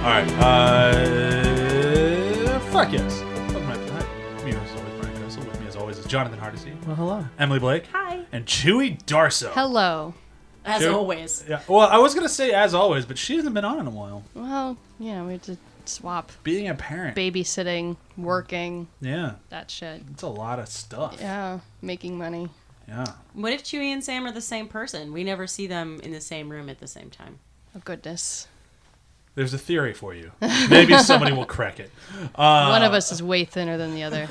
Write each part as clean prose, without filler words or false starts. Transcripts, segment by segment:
right. Fuck yes. Welcome back to that. Me, as always, Brian Gressel. With me, as always, is Jonathan Hardesty. Well, hello. Emily Blake. Hi. And CHEWIE Darso. Hello. As always. Yeah. Well, I was going to say as always, but she hasn't been on in a while. Well, yeah, we had to swap. Being a parent. Babysitting, working. Yeah. That shit. It's a lot of stuff. Yeah. Making money. Yeah. What if CHEWIE and Sam are the same person? We never see them in the same room at the same time. Oh, goodness. There's a theory for you. Maybe somebody will crack it. One of us is way thinner than the other.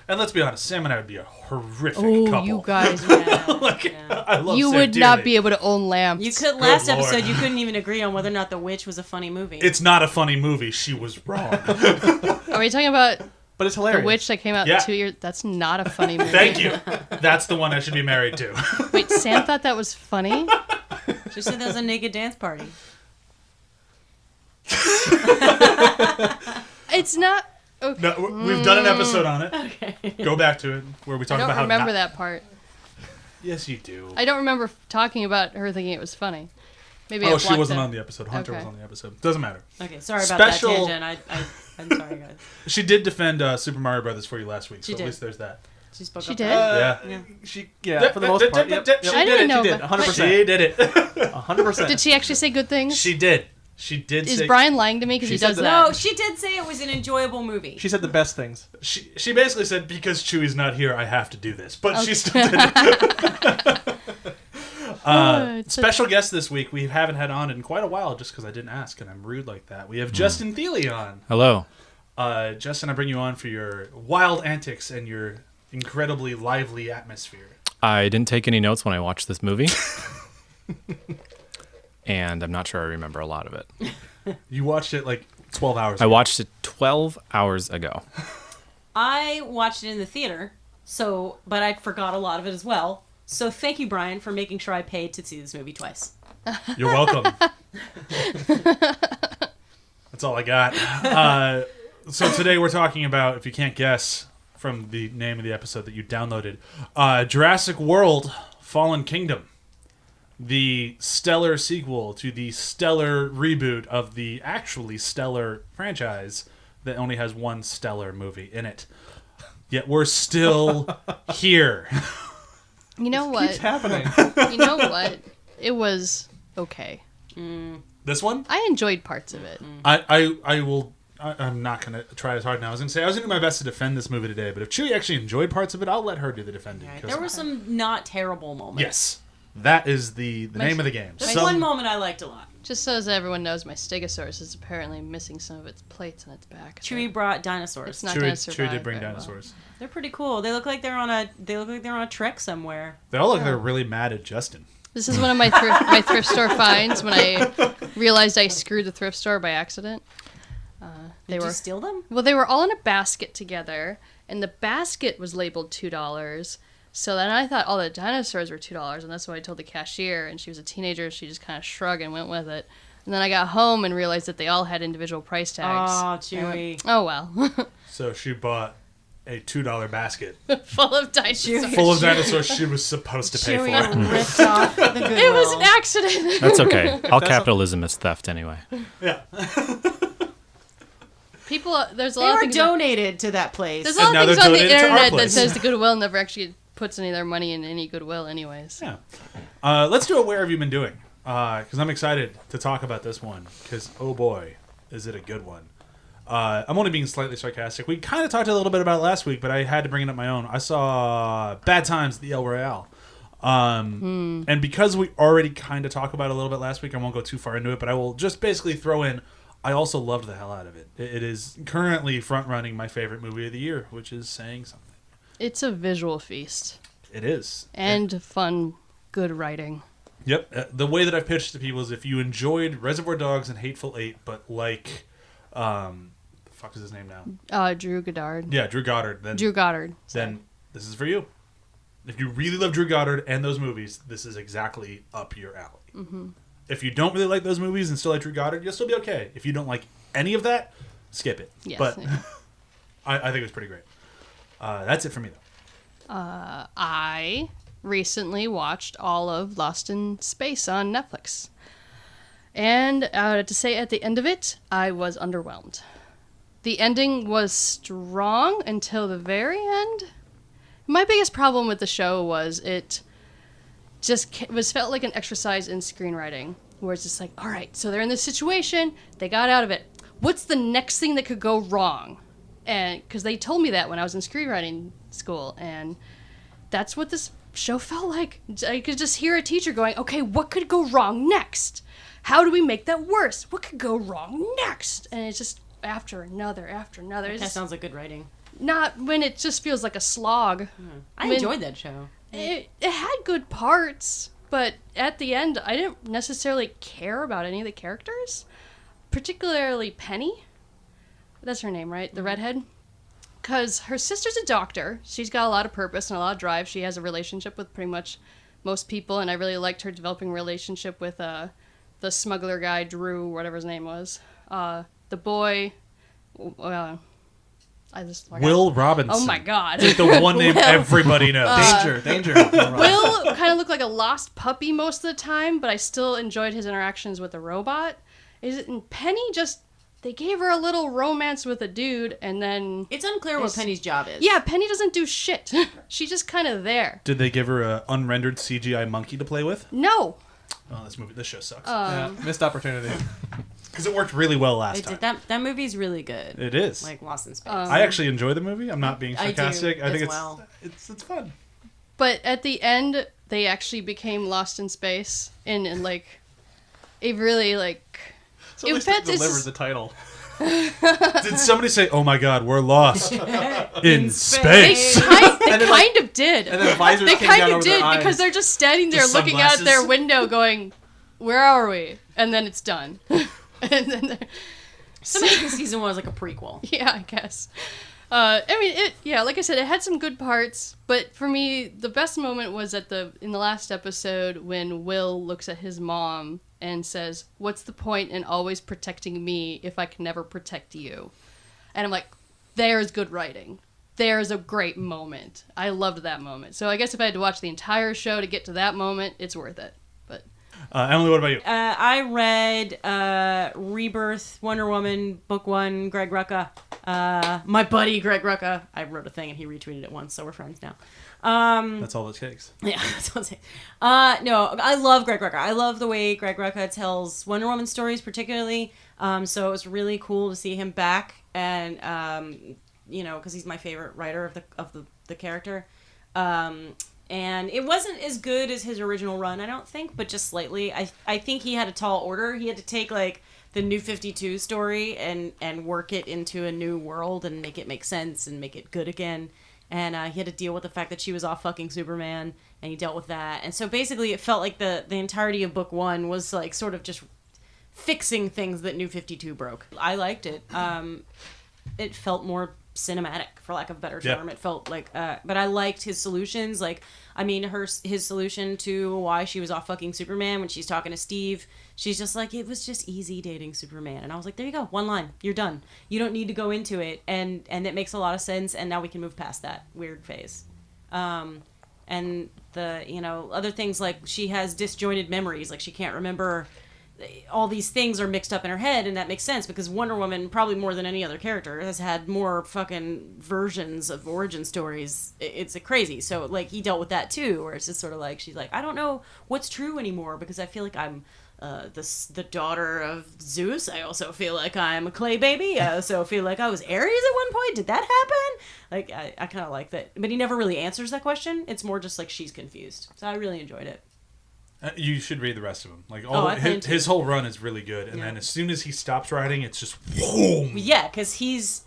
And let's be honest, Sam and I would be a horrific couple. Oh, you guys. Yeah. I love You Sam would not dearly. be able to own lamps. You could last Lord. episode. You couldn't even agree on whether or not The Witch was a funny movie. It's not a funny movie. She was wrong. Are we talking about But it's hilarious. The Witch that came out Yeah. 2 years? That's not a funny movie. Thank you. That's the one I should be married to. Wait, Sam thought that was funny? She said there was a naked dance party. It's not. Okay. No, we've done an episode on it. Okay. Go back to it where we I talk don't about how remember that part. Yes, you do. I don't remember talking about her thinking it was funny. Maybe I Oh, she blocked wasn't it. on the episode. Hunter was Okay. on the episode. Doesn't matter. Okay, sorry about Special- that tangent. I'm sorry, guys. She did defend Super Mario Brothers for you last week, She so did. at least there's that. She spoke She up. did? Yeah. Yeah, for the most part. Yep, yep. She I didn't know She did. about- 100%. She did it. 100%. Did she actually say good things? She did. She did Is say... Brian lying to me because She he said does that- that? No, she did say it was an enjoyable movie. She said the best things. She basically said, because Chewie's not here, I have to do this. But she still did it. It's Special guest this week we haven't had on in quite a while just because I didn't ask and I'm rude like that. We have Justin Thiele on. Hello. Justin, I bring you on for your wild antics and your incredibly lively atmosphere. I didn't take any notes when I watched this movie. And I'm not sure I remember a lot of it. You watched it like 12 hours I ago. watched it 12 hours ago. I watched it in the theater, but I forgot a lot of it as well. So thank you, Brian, for making sure I paid to see this movie twice. You're welcome. That's all I got. So today we're talking about, if you can't guess from the name of the episode that you downloaded, Jurassic World Fallen Kingdom. The stellar sequel to the stellar reboot of the actually stellar franchise that only has one stellar movie in it. Yet we're still here. You know Keeps what? happening. You know what? It was okay. This one? I enjoyed parts of it. I'm not going to try as hard now. I was going to do my best to defend this movie today, but if CHEWIE actually enjoyed parts of it, I'll let her do the defending. Right. 'cause- There were some not terrible moments. Yes. That is the name of the game. There's one moment I liked a lot. Just so as everyone knows, my Stegosaurus is apparently missing some of its plates on its back. so CHEWIE brought dinosaurs. It's not going to survive. CHEWIE did bring very well. dinosaurs. They're pretty cool. They look like they're on a trek somewhere. They all look like they're really mad at Justin. This is one of my my thrift store finds when I realized I screwed the thrift store by accident. Did you steal them? Well, they were all in a basket together, and the basket was labeled $2. So then I thought all the dinosaurs were $2, and that's what I told the cashier. And she was a teenager; she just kind of shrugged and went with it. And then I got home and realized that they all had individual price tags. Oh, I went, CHEWIE. oh well, So she bought a $2 basket full of dinosaurs. full of dinosaurs she was supposed to pay for. CHEWIE ripped off the Goodwill. It was an accident. That's okay. All capitalism is theft anyway. Yeah. People, there's a They lot of were things. donated to that place. There's a lot And now of things they're on the donated to our internet that place. says the Goodwill never actually puts any of their money in any Goodwill, anyways. Yeah. Let's do a Where Have You Been Doing? Because I'm excited to talk about this one. Because, oh boy, is it a good one. I'm only being slightly sarcastic. We kind of talked a little bit about it last week, but I had to bring it up my own. I saw Bad Times at the El Royale. And because we already kind of talked about it a little bit last week, I won't go too far into it, but I will just basically throw in, I also loved the hell out of it. It is currently front-running my favorite movie of the year, which is saying something. It's a visual feast. It is. And fun, good writing. Yep. The way that I've pitched to people is if you enjoyed Reservoir Dogs and Hateful Eight, but like, the fuck is his name now? Drew Goddard. Yeah, Drew Goddard. Drew Goddard. Then this is for you. If you really love Drew Goddard and those movies, this is exactly up your alley. Mm-hmm. If you don't really like those movies and still like Drew Goddard, you'll still be okay. If you don't like any of that, skip it. Yes. But I think it was pretty great. That's it for me, though. I recently watched all of Lost in Space on Netflix. And to say at the end of it, I was underwhelmed. The ending was strong until the very end. My biggest problem with the show was it just felt like an exercise in screenwriting, where it's just like, all right, so they're in this situation, they got out of it. What's the next thing that could go wrong? And because they told me that when I was in screenwriting school, and that's what this show felt like. I could just hear a teacher going, okay, what could go wrong next? How do we make that worse? What could go wrong next? And it's just after another. That sounds like good writing. Not when it just feels like a slog. I enjoyed that show. It had good parts, but at the end, I didn't necessarily care about any of the characters. Particularly Penny. That's her name, right? The redhead? Because her sister's a doctor. She's got a lot of purpose and a lot of drive. She has a relationship with pretty much most people, and I really liked her developing a relationship with the smuggler guy, Drew, whatever his name was. The boy... Will Robinson. Oh my god. It's like the one name everybody knows. Danger. Will kind of looked like a lost puppy most of the time, but I still enjoyed his interactions with the robot. And Penny just... They gave her a little romance with a dude, and then... It's unclear what Penny's job is. Yeah, Penny doesn't do shit. She's just kind of there. Did they give her an unrendered CGI monkey to play with? No. Oh, this show sucks. Yeah, missed opportunity. Because it worked really well last time. That movie's really good. It is. Like Lost in Space. I actually enjoy the movie. I'm not being sarcastic. I think it's fun. But at the end, they actually became Lost in Space in like a really like... So at least they delivered the title. Did somebody say, "Oh my God, we're lost in space"? They kind of did. And then visors They came down kind of over their did eyes. because they're just standing there Just looking out sunglasses. their window, going, "Where are we?" And then it's done. And then Somebody think season 1 was like a prequel. yeah, I guess. Like I said, it had some good parts, but for me, the best moment was in the last episode when Will looks at his mom and says, "What's the point in always protecting me if I can never protect you?" And I'm like, there's good writing. There's a great moment. I loved that moment. So I guess if I had to watch the entire show to get to that moment, it's worth it. But Emily, what about you? I read Rebirth, Wonder Woman, Book 1, Greg Rucka. My buddy Greg Rucka. I wrote a thing and he retweeted it once, so we're friends now. That's all it takes. Yeah, that's what I'm saying. No, I love Greg Rucka. I love the way Greg Rucka tells Wonder Woman stories, particularly. So it was really cool to see him back, and because he's my favorite writer of the character. And it wasn't as good as his original run, I don't think, but just slightly. I think he had a tall order. He had to take like the New 52 story and work it into a new world and make it make sense and make it good again. And he had to deal with the fact that she was off fucking Superman, and he dealt with that. And so basically it felt like the entirety of book 1 was like sort of just fixing things that New 52 broke. I liked it. It felt more cinematic, for lack of a better term. Yep. It felt like, but I liked his solutions. Like, I mean, his solution to why she was off fucking Superman when she's talking to Steve, she's just like, it was just easy dating Superman. And I was like, there you go, one line, you're done. You don't need to go into it, and it makes a lot of sense. And now we can move past that weird phase. And the other things, like she has disjointed memories, like she can't remember. All these things are mixed up in her head, and that makes sense because Wonder Woman, probably more than any other character, has had more fucking versions of origin stories. It's crazy. So, like, he dealt with that too, where it's just sort of like, she's like, I don't know what's true anymore because I feel like I'm the daughter of Zeus. I also feel like I'm a clay baby. I also feel like I was Ares at one point. Did that happen? Like, I kind of like that. But he never really answers that question. It's more just like she's confused. So I really enjoyed it. You should read the rest of them. Like his whole run is really good, and then as soon as he stops writing, it's just boom. Yeah, because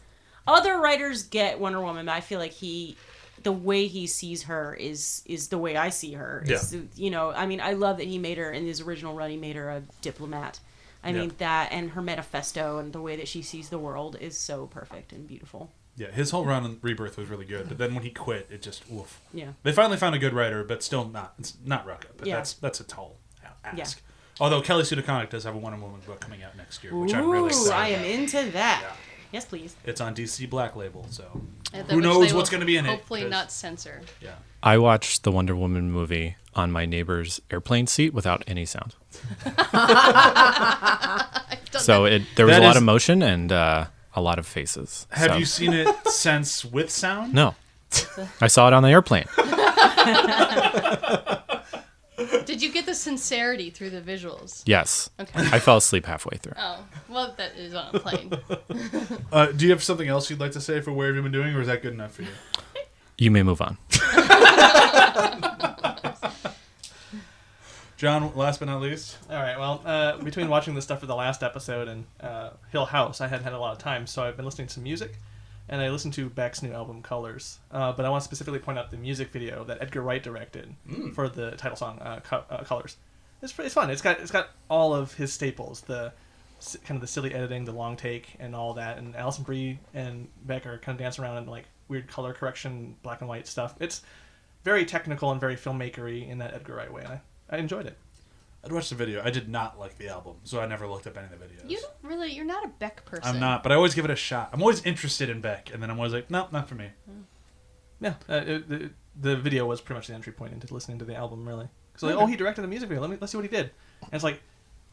other writers get Wonder Woman, but I feel like the way he sees her is the way I see her. I mean, I love that he made her in his original run. He made her a diplomat. I mean that, and her manifesto and the way that she sees the world is so perfect and beautiful. Yeah, his whole run on Rebirth was really good, but then when he quit, it just woof. Yeah. They finally found a good writer, but still not. It's not Rucka, but that's a tall ask. Yeah. Although Kelly Sue DeConnick does have a Wonder Woman book coming out next year, which I'm really excited I am about. into that. Yeah. Yes, please. It's on DC Black Label, so Who knows what's going to be in it? Hopefully not censor. Yeah. I watched the Wonder Woman movie on my neighbor's airplane seat without any sound. So there was a lot of motion and a lot of faces. Have you seen it since with sound? No. I saw it on the airplane. Did you get the sincerity through the visuals? Yes. Okay. I fell asleep halfway through. Oh, well, that is on a plane. Do you have something else you'd like to say for where have you been doing, or is that good enough for you? You may move on. John, last but not least. All right. Well, between watching this stuff for the last episode and Hill House, I hadn't had a lot of time, so I've been listening to some music, and I listened to Beck's new album, Colors. But I want to specifically point out the music video that Edgar Wright directed for the title song, Colors. It's fun. It's got all of his staples, the kind of the silly editing, the long take, and all that. And Alison Brie and Beck are kind of dancing around in like weird color correction, black and white stuff. It's very technical and very filmmakery in that Edgar Wright way. And I enjoyed it. I'd watched the video. I did not like the album, so I never looked up any of the videos. You're not a Beck person. I'm not, but I always give it a shot. I'm always interested in Beck, and then I'm always like, no, not for me. Yeah, the video was pretty much the entry point into listening to the album, really. Because like, he directed the music video. Let's see what he did. And it's like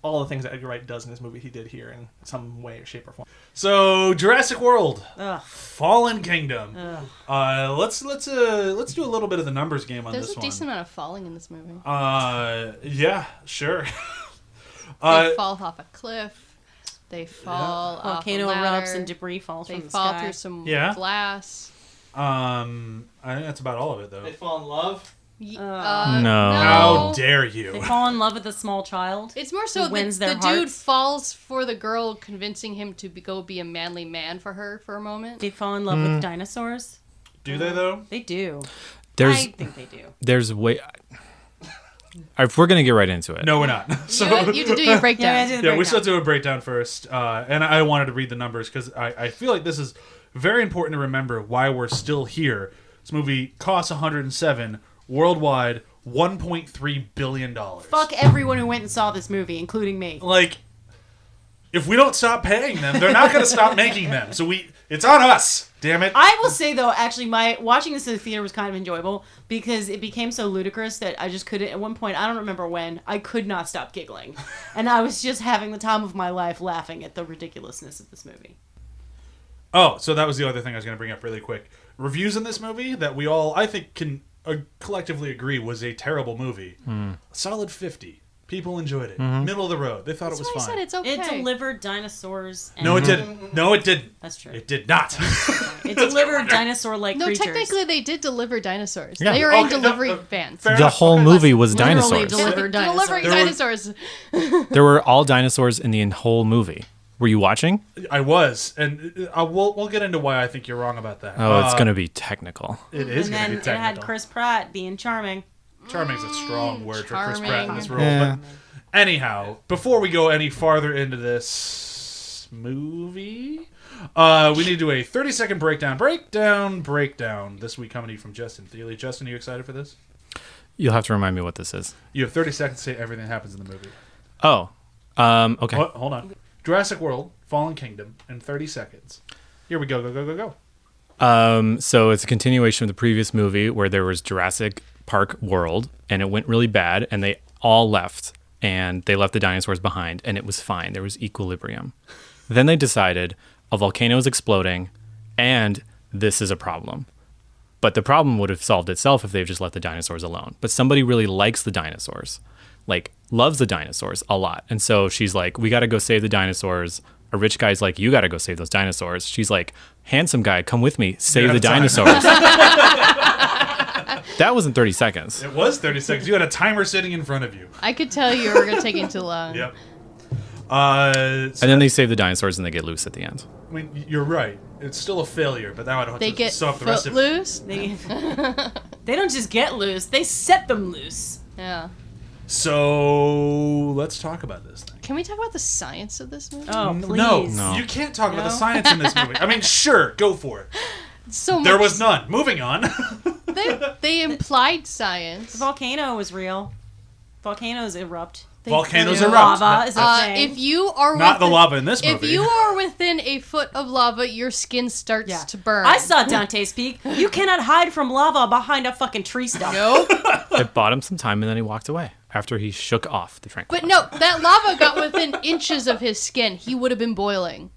all the things that Edgar Wright does in this movie, he did here in some way, shape, or form. So Jurassic World, Ugh. Fallen Kingdom. Ugh. Let's do a little bit of the numbers game on There's this a one. decent amount of falling in this movie. Yeah, sure. They fall off a cliff. They fall off Volcano a ladder. erupts and debris falls They from the fall sky. through some Yeah. glass. I think that's about all of it, though. They fall in love. No. How dare you? They fall in love with a small child. It's more so Who wins the their dude hearts. falls for the girl, convincing him to go be a manly man for her for a moment. They fall in love with dinosaurs. Do they, though? They do. There's I think they do. there's way. If we're gonna get right into it, No, we're not. So You have to do your breakdown. Yeah, I did the yeah, we breakdown. still do a breakdown first. And I wanted to read the numbers because I feel like this is very important to remember why we're still here. This movie costs 107 worldwide, $1.3 billion. Fuck everyone who went and saw this movie, including me. Like, if we don't stop paying them, they're not going to stop making them. So it's on us. Damn it. I will say though, actually, my watching this in the theater was kind of enjoyable because it became so ludicrous that I just couldn't. At one point, I don't remember when, I could not stop giggling, and I was just having the time of my life laughing at the ridiculousness of this movie. Oh, so that was the other thing I was going to bring up really quick. Reviews in this movie that we all, I think, can collectively agree was a terrible movie. A solid 50. People enjoyed it. Middle of the road. They thought That's it was why I fine. said it's okay. It delivered dinosaurs. And No, it didn't. No, it didn't. That's true. It did not. It delivered dinosaur-like No, creatures. technically they did deliver dinosaurs. Yeah. They are Okay, in delivery vans. fair the enough. whole Okay, movie was Literally dinosaurs. delivered Delivering dinosaurs. dinosaurs. There were all dinosaurs in the whole movie. Were you watching? I was, and we'll get into why I think you're wrong about that. Oh, it's gonna be technical. It is And going to then be it technical. had Chris Pratt being charming. Charming's a strong word for Chris Pratt in Charming. this role. Yeah. But anyhow, before we go any farther into this movie, we need to do a 30-second breakdown. This week coming to you from Justin Thiele. Justin, are you excited for this? You'll have to remind me what this is. You have 30 seconds to say everything that happens in the movie. Oh, okay. Hold on. Jurassic World, Fallen Kingdom, in 30 seconds. Here we go, go. So it's a continuation of the previous movie where there was Jurassic Park World, and it went really bad, and they all left, and they left the dinosaurs behind, and it was fine. There was equilibrium. Then they decided a volcano is exploding, and this is a problem. But the problem would have solved itself if they've just let the dinosaurs alone. But somebody really likes the dinosaurs, like loves the dinosaurs a lot. And so she's like, we got to go save the dinosaurs. A rich guy's like, you got to go save those dinosaurs. She's like, handsome guy, come with me, save the dinosaurs. That wasn't 30 seconds. It was 30 seconds. You had a timer sitting in front of you. I could tell you were going to take it too long. Yep. And then they save the dinosaurs and they get loose at the end. I mean, you're right. It's still a failure, but now I don't have They to get sew up the rest of it. footloose. They don't just get loose; they set them loose. Yeah. So let's talk about this thing. Can we talk about the science of this movie? Oh, No, please! No. you can't talk about the No? science in this movie. I mean, sure, go for it. So There much- was none. Moving on. They implied science. The volcano was real. Volcanoes erupt. Volcanoes do. erupt. Lava is a thing. If you are Not the within- lava in this If movie. you are within a foot of lava, your skin starts to burn. I saw Dante's Peak. You cannot hide from lava behind a fucking tree stump. Nope. It bought him some time, and then he walked away after he shook off the tranquilizer. But no, that lava got within inches of his skin. He would have been boiling.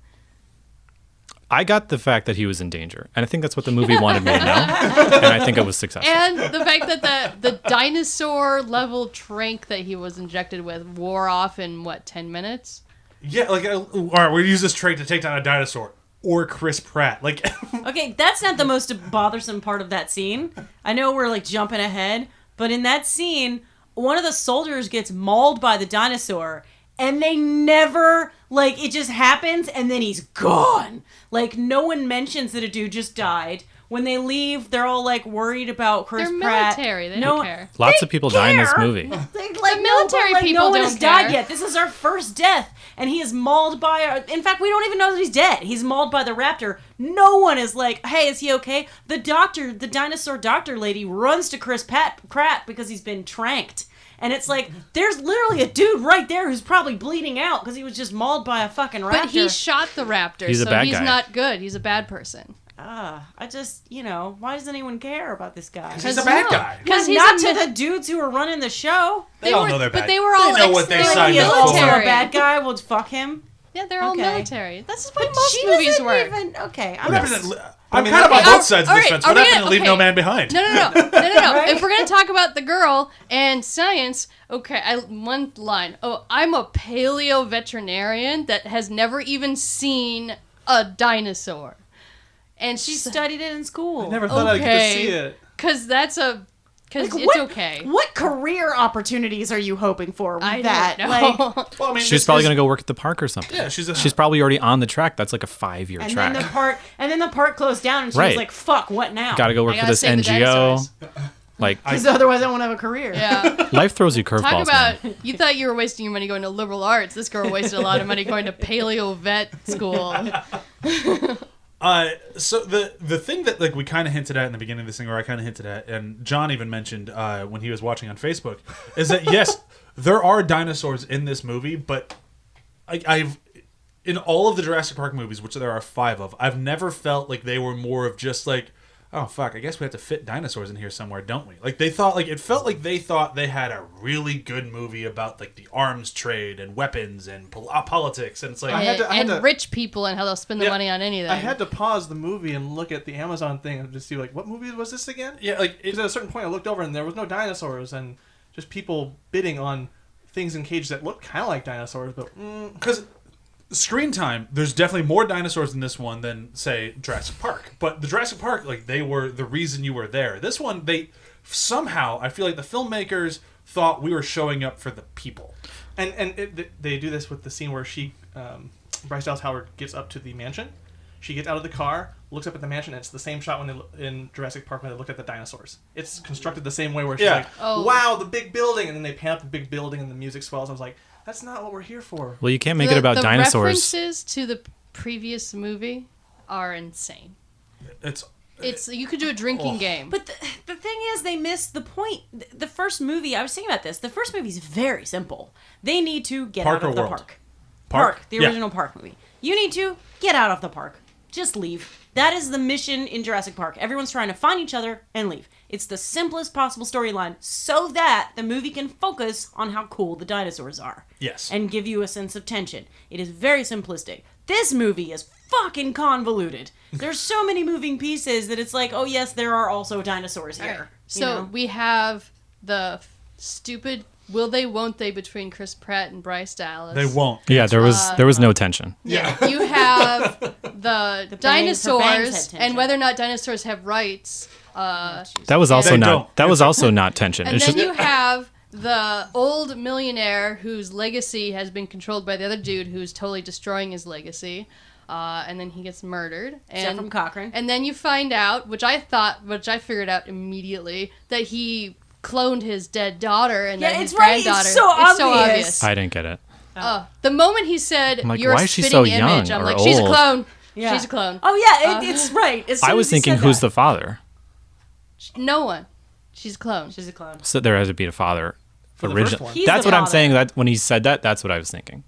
I got the fact that he was in danger, and I think that's what the movie wanted me to know, and I think it was successful. And the fact that the dinosaur level trank that he was injected with wore off in, 10 minutes? Yeah, like, all right, we'll use this trait to take down a dinosaur. Or Chris Pratt. Like, Okay, that's not the most bothersome part of that scene. I know we're like jumping ahead, but in that scene, one of the soldiers gets mauled by the dinosaur, and they never, like, it just happens, and then he's gone. Like, no one mentions that a dude just died. When they leave, they're all, like, worried about Chris They're Pratt. military. They No don't care. Lots of people die in this care. movie. Like, military people no one don't has died care. yet. This is our first death, and he is mauled by. In fact, we don't even know that he's dead. He's mauled by the raptor. No one is like, "Hey, is he okay?" The doctor, the dinosaur doctor lady, runs to Chris Pratt because he's been tranked, and it's like there's literally a dude right there who's probably bleeding out because he was just mauled by a fucking raptor. But he shot the raptor, He's a so bad he's guy. not good. He's a bad person. I just, why does anyone care about this guy? he's a bad guy. Because he's Not a to the dudes who are running the show. They all know they're bad. But they were all They know what they were signed He's up also for. a bad guy. Well, fuck him. Yeah, they're all Okay. military. That's just But what most she movies doesn't work. even. Okay, I'm I'm kind of on both sides of this alright, fence. are What we happened to gonna- Leave No okay. Man Behind? No. Right? If we're gonna talk about the girl and science, okay, one line. Oh, I'm a paleo veterinarian that has never even seen a dinosaur, and She she's studied it in school. I never thought I'd get to Okay. see it. because Like, it's what, okay. What career opportunities are you hoping for with I that? don't Like, know. Well, I mean, She's probably going to go work at the park or something. Yeah, she's probably already on the track. That's like a 5-year and track. then the park closed down, and she was Right. like, "Fuck, what now?" Got to go work I for gotta this save the NGO. dinosaurs. Like, Because otherwise, I won't have a career. Yeah. life throws you Talk curveballs. about man. you thought you were wasting your money going to liberal arts. This girl wasted a lot of money going to paleo vet school. So the thing that like we kind of hinted at in the beginning of this thing, or I kind of hinted at, and John even mentioned when he was watching on Facebook, is that yes, there are dinosaurs in this movie, but I've in all of the Jurassic Park movies, which there are 5 of, I've never felt like they were more of just like, oh fuck, I guess we have to fit dinosaurs in here somewhere, don't we? Like they thought, like it felt like they thought they had a really good movie about like the arms trade and weapons and politics, and it's like I had and to- rich people and how they'll spend the Yeah, money on anything. I had to pause the movie and look at the Amazon thing and just see like what movie was this again? yeah, like Because at a certain point I looked over and there was no dinosaurs and just people bidding on things in cages that looked kind of like dinosaurs, but because screen time, there's definitely more dinosaurs in this one than say Jurassic Park. But the Jurassic Park, like they were the reason you were there. This one, they somehow, I feel like the filmmakers thought we were showing up for the people. they do this with the scene where Bryce Dallas Howard gets up to the mansion. She gets out of the car, looks up at the mansion, and it's the same shot in Jurassic Park when they look at the dinosaurs. It's constructed the same way where she's Yeah. like, Oh. wow, the big building, and then they pan up the big building and the music swells. I was like, that's not what we're here for. Well, you can't make it about the dinosaurs. references to the previous movie are insane. It's You could do a drinking game. But the thing is, they missed the point. The first movie, I was thinking about this. The first movie is very simple. They need to get Park out or of the World? park. Park? The Yeah. original Park movie. You need to get out of the park. Just leave. That is the mission in Jurassic Park. Everyone's trying to find each other and leave. It's the simplest possible storyline so that the movie can focus on how cool the dinosaurs are. Yes. And give you a sense of tension. It is very simplistic. This movie is fucking convoluted. There's so many moving pieces that it's like, oh yes, there are also dinosaurs here. So you know? we have the stupid will they won't they between Chris Pratt and Bryce Dallas. they won't. Yeah, there was no tension. Yeah. You have the, her bangs dinosaurs had tension. and whether or not dinosaurs have rights. That was also They not. don't. That was also not tension. And It's then just you have the old millionaire whose legacy has been controlled by the other dude who's totally destroying his legacy. And then he gets murdered. Except from Cochrane. And then you find out, which I figured out immediately, that he cloned his dead daughter and then his it's right. granddaughter. It's so obvious. I didn't get it. The moment he said, I'm like, "You're why a is she spitting so image," young I'm or like, "She's a old? clone. Yeah. She's a clone." Oh yeah, it's right. As soon I was as he thinking, said who's that. the father? No one. She's a clone. She's a clone. So there has to be a father For the original. first one. He's That's the what I'm father. saying. That when he said that, that's what I was thinking.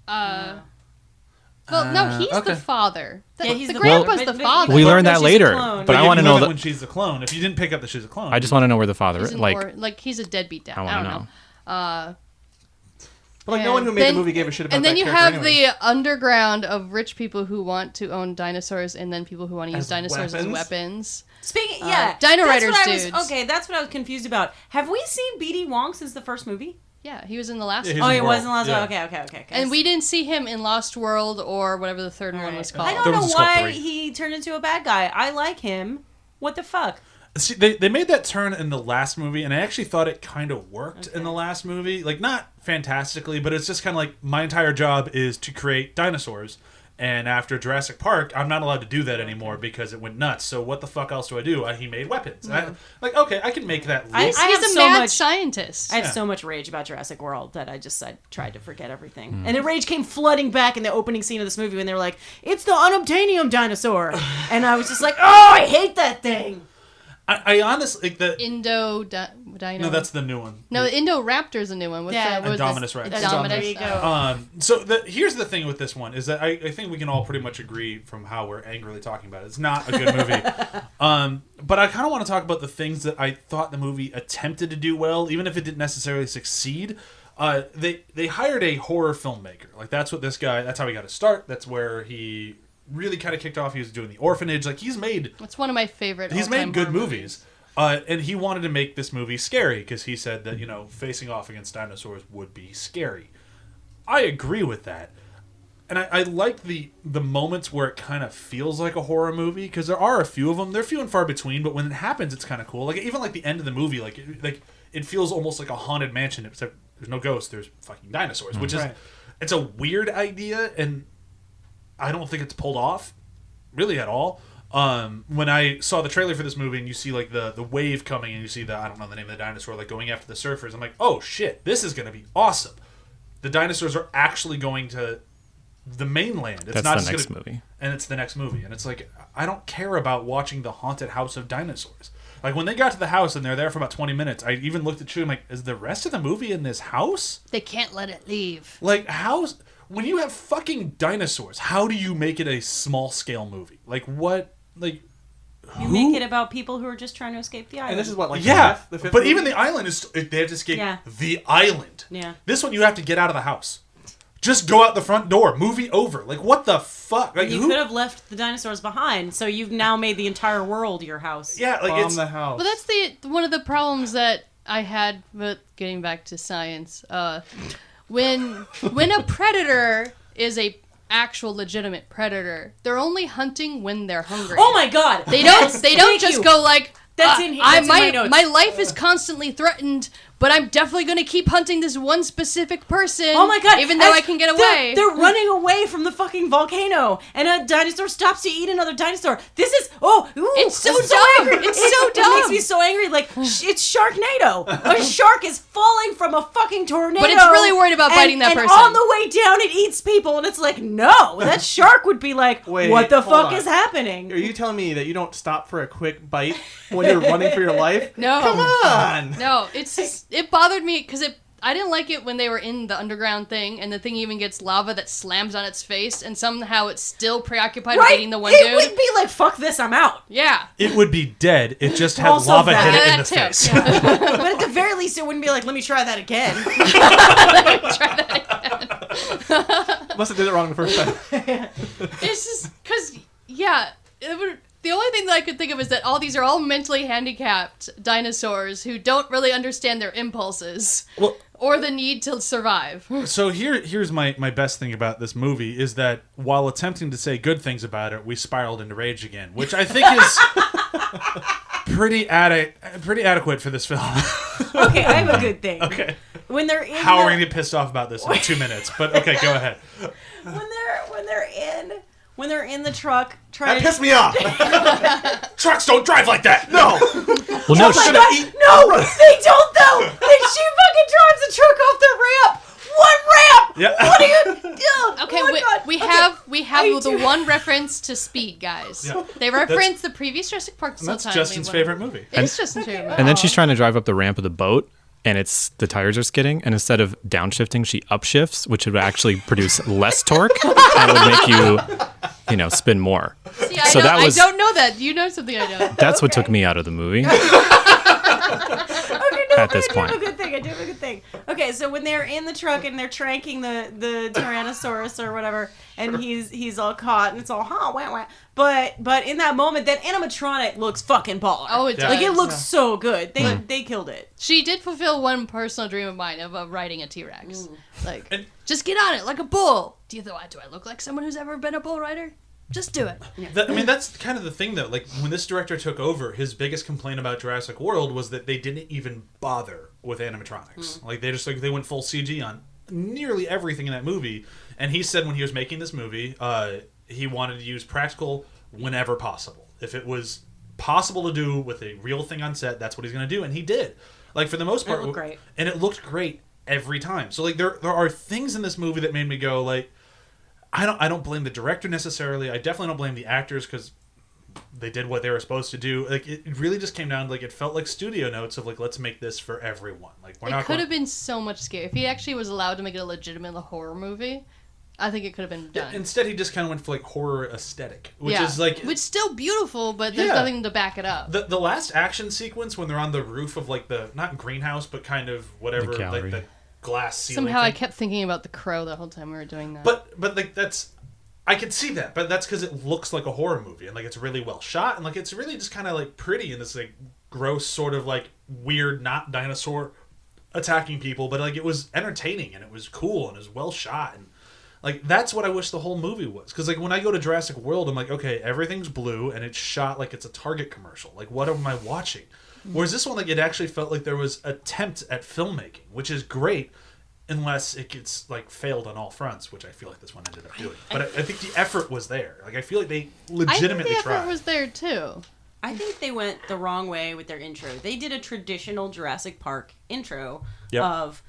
Well, no, he's okay. the father. Yeah, he's the the grandpa's father. the But- father. We Well, learned no, that she's a later, clone. but I you want to knew know that that. when she's the clone. If you didn't pick up that she's a clone, I just want to know where the father He's is. an Like, he's a deadbeat dad. I I want to don't know. know. But like no one who made the movie gave a shit about and then that you character have anyway. the underground of rich people who want to own dinosaurs, and then people who want to use As dinosaurs as weapons? weapons. Speaking, Dino that's Riders what I was- dudes. Okay, that's what I was confused about. Have we seen B.D. Wong since the first movie? Yeah, he was in the last Yeah, one. he's Oh, in he World. wasn't last Yeah. one. Okay. And we didn't see him in Lost World or whatever the third one was called. I There don't was know a Skull why 3. he turned into a bad guy. I like him. What the fuck? See, they made that turn in the last movie, and I actually thought it kind of worked in the last movie. Like, not fantastically, but it's just kind of like my entire job is to create dinosaurs. And after Jurassic Park, I'm not allowed to do that anymore because it went nuts. So what the fuck else do I do? He made weapons. And okay, I can make that leap. I He's have a so mad much- scientist. I have Yeah. so much rage about Jurassic World that I tried to forget everything. And the rage came flooding back in the opening scene of this movie when they were like, "It's the unobtainium dinosaur," and I was just like, "Oh, I hate that thing." I honestly like the Dino. no, that's the new one. No, Indoraptor's a new one. What's Yeah. that? What was Indominus this? Rex. Indominus. There you go. So here's the thing with this one is that I think we can all pretty much agree from how we're angrily talking about it. It's not a good movie. But I kind of want to talk about the things that I thought the movie attempted to do well, even if it didn't necessarily succeed. They hired a horror filmmaker. Like that's how he got his start. That's where he really kind of kicked off. He was doing The Orphanage. Like he's made It's one of my favorite. He's all-time made good horror movies. And he wanted to make this movie scary because he said that, facing off against dinosaurs would be scary. I agree with that. And I like the moments where it kind of feels like a horror movie because there are a few of them. They're few and far between, but when it happens, it's kind of cool. Like even like the end of the movie, it feels almost like a haunted mansion, except there's no ghosts, there's fucking dinosaurs, which is Right. it's a weird idea, and I don't think it's pulled off really at all. When I saw the trailer for this movie and you see like the wave coming and you see I don't know the name of the dinosaur like going after the surfers, I'm like, oh shit, this is gonna be awesome. The dinosaurs are actually going to the mainland. It's That's not the just next gonna, movie. and it's the next movie, and it's like I don't care about watching the haunted house of dinosaurs. Like when they got to the house and they're there for about 20 minutes, I even looked at Chewie. I'm like, is the rest of the movie in this house? They can't let it leave. Like how's when you have fucking dinosaurs, how do you make it a small scale movie? Like what? Like You make it about people who are just trying to escape the island. And this is what like yeah, the fifth but movie? even the island is they have to escape Yeah. the island. Yeah. This one you have to get out of the house. Just go out the front door. Movie over. Like what the fuck? Like You who? could have left the dinosaurs behind, so you've now made the entire world your house. Yeah, like Bomb it's the house. Well, that's one of the problems that I had with getting back to science. When a predator is a actual legitimate predator, they're only hunting when they're hungry. Oh my god! They don't. Yes, They don't thank just you. go like. That's in here. That's in my notes. My life is constantly threatened, but I'm definitely going to keep hunting this one specific person. Oh my god! Even though I can get away. They're running away from the fucking volcano, and a dinosaur stops to eat another dinosaur. This is It's so I'm dumb. angry. It's so It dumb. makes me so angry. Like it's Sharknado. A shark is falling from a fucking tornado, But it's really worried about biting that and person. on the way down, it eats people, and it's like no, that shark would be like, Wait, what the hold fuck on. is happening? Are you telling me that you don't stop for a quick bite when you're running for your life? No. Come on. No, it bothered me because I didn't like it when they were in the underground thing and the thing even gets lava that slams on its face and somehow it's still preoccupied with Right? eating the one It dude. would be like, fuck this, I'm out. Yeah. it would be dead. It just had Also lava that. hit it in Yeah, the that face. too. But at the very least, it wouldn't be like, let me try that again. Must have did it wrong the first time. It's just because, yeah, the only thing that I could think of is that these are all mentally handicapped dinosaurs who don't really understand their impulses Well, or the need to survive. so here's my best thing about this movie is that while attempting to say good things about it, we spiraled into rage again, which I think is pretty adequate for this film. Okay, I have a good thing. Okay. When they're in How are the- we gonna get pissed off about this in 2 minutes? But okay, go ahead. when they're in the truck That trying pissed me off. Trucks don't drive like that. No. Well, no, Oh my God, no, they don't though. She fucking drives the truck off the ramp. What ramp? Yeah. What are you? Okay, oh my God. we Okay. have I the do- one reference to Speed, guys. Yeah. They reference the previous Jurassic Park. And that's sometime Justin's we favorite went. movie. It's Justin's favorite movie. and then she's trying to drive up the ramp of the boat, and the tires are skidding, and instead of downshifting, she upshifts, which would actually produce less torque and would make you spin more. See, So that was- I don't know that. You know something I don't. That's what took me out of the movie. At this point. I do have a good thing. Okay, so when they're in the truck and they're tranking the Tyrannosaurus or whatever, and he's all caught and it's all wah wah. But in that moment, that animatronic looks fucking baller. Oh, it does. Like it looks so good. They killed it. She did fulfill one personal dream of mine of riding a T-Rex. Like, just get on it like a bull. Do I look like someone who's ever been a bull rider? Just do it. That's kind of the thing, though. Like, when this director took over, his biggest complaint about Jurassic World was that they didn't even bother with animatronics. Like, they went full CG on nearly everything in that movie. And he said when he was making this movie, he wanted to use practical whenever possible. If it was possible to do with a real thing on set, that's what he's going to do. And he did. Like, for the most part. It looked great. And it looked great every time. So, like, there are things in this movie that made me go, like, I don't blame the director necessarily. I definitely don't blame the actors because they did what they were supposed to do. Like, it really just came down to, like, it felt like studio notes of, like, let's make this for everyone. Like, It could have been so much scarier. If he actually was allowed to make it a legitimate horror movie, I think it could have been done. Yeah, instead, he just kind of went for, like, horror aesthetic, which is, like... Which still beautiful, but there's nothing to back it up. The last action sequence when they're on the roof of, like, the... Not greenhouse, but kind of whatever, like, the glass ceiling Somehow thing. I kept thinking about The Crow the whole time we were doing that. But like, that's... I could see that, but that's because it looks like a horror movie, and, like, it's really well shot, and, like, it's really just kind of, like, pretty in this, like, gross sort of, like, weird, not dinosaur attacking people, but, like, it was entertaining, and it was cool, and it was well shot, and, like, that's what I wish the whole movie was. Because, like, when I go to Jurassic World, I'm like, okay, everything's blue, and it's shot like it's a Target commercial. Like, what am I watching? Whereas this one, like, it actually felt like there was attempt at filmmaking, which is great, unless it gets, like, failed on all fronts, which I feel like this one ended up doing. But I think the effort was there. Like, I feel like they legitimately I think the effort tried. was there, too. I think they went the wrong way with their intro. They did a traditional Jurassic Park intro of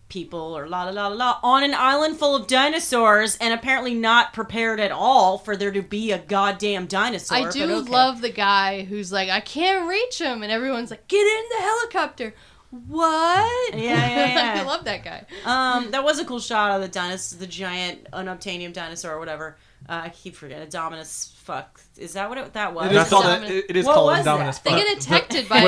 people or la la la la on an island full of dinosaurs and apparently not prepared at all for there to be a goddamn dinosaur. I do love the guy who's like, I can't reach him, and everyone's like, get in the helicopter. What? Yeah. I love that guy. That was a cool shot of the giant unobtainium dinosaur or whatever. I keep forgetting. Indominus fuck. Is that what that was? It is What called was Indominus. that? They get attacked by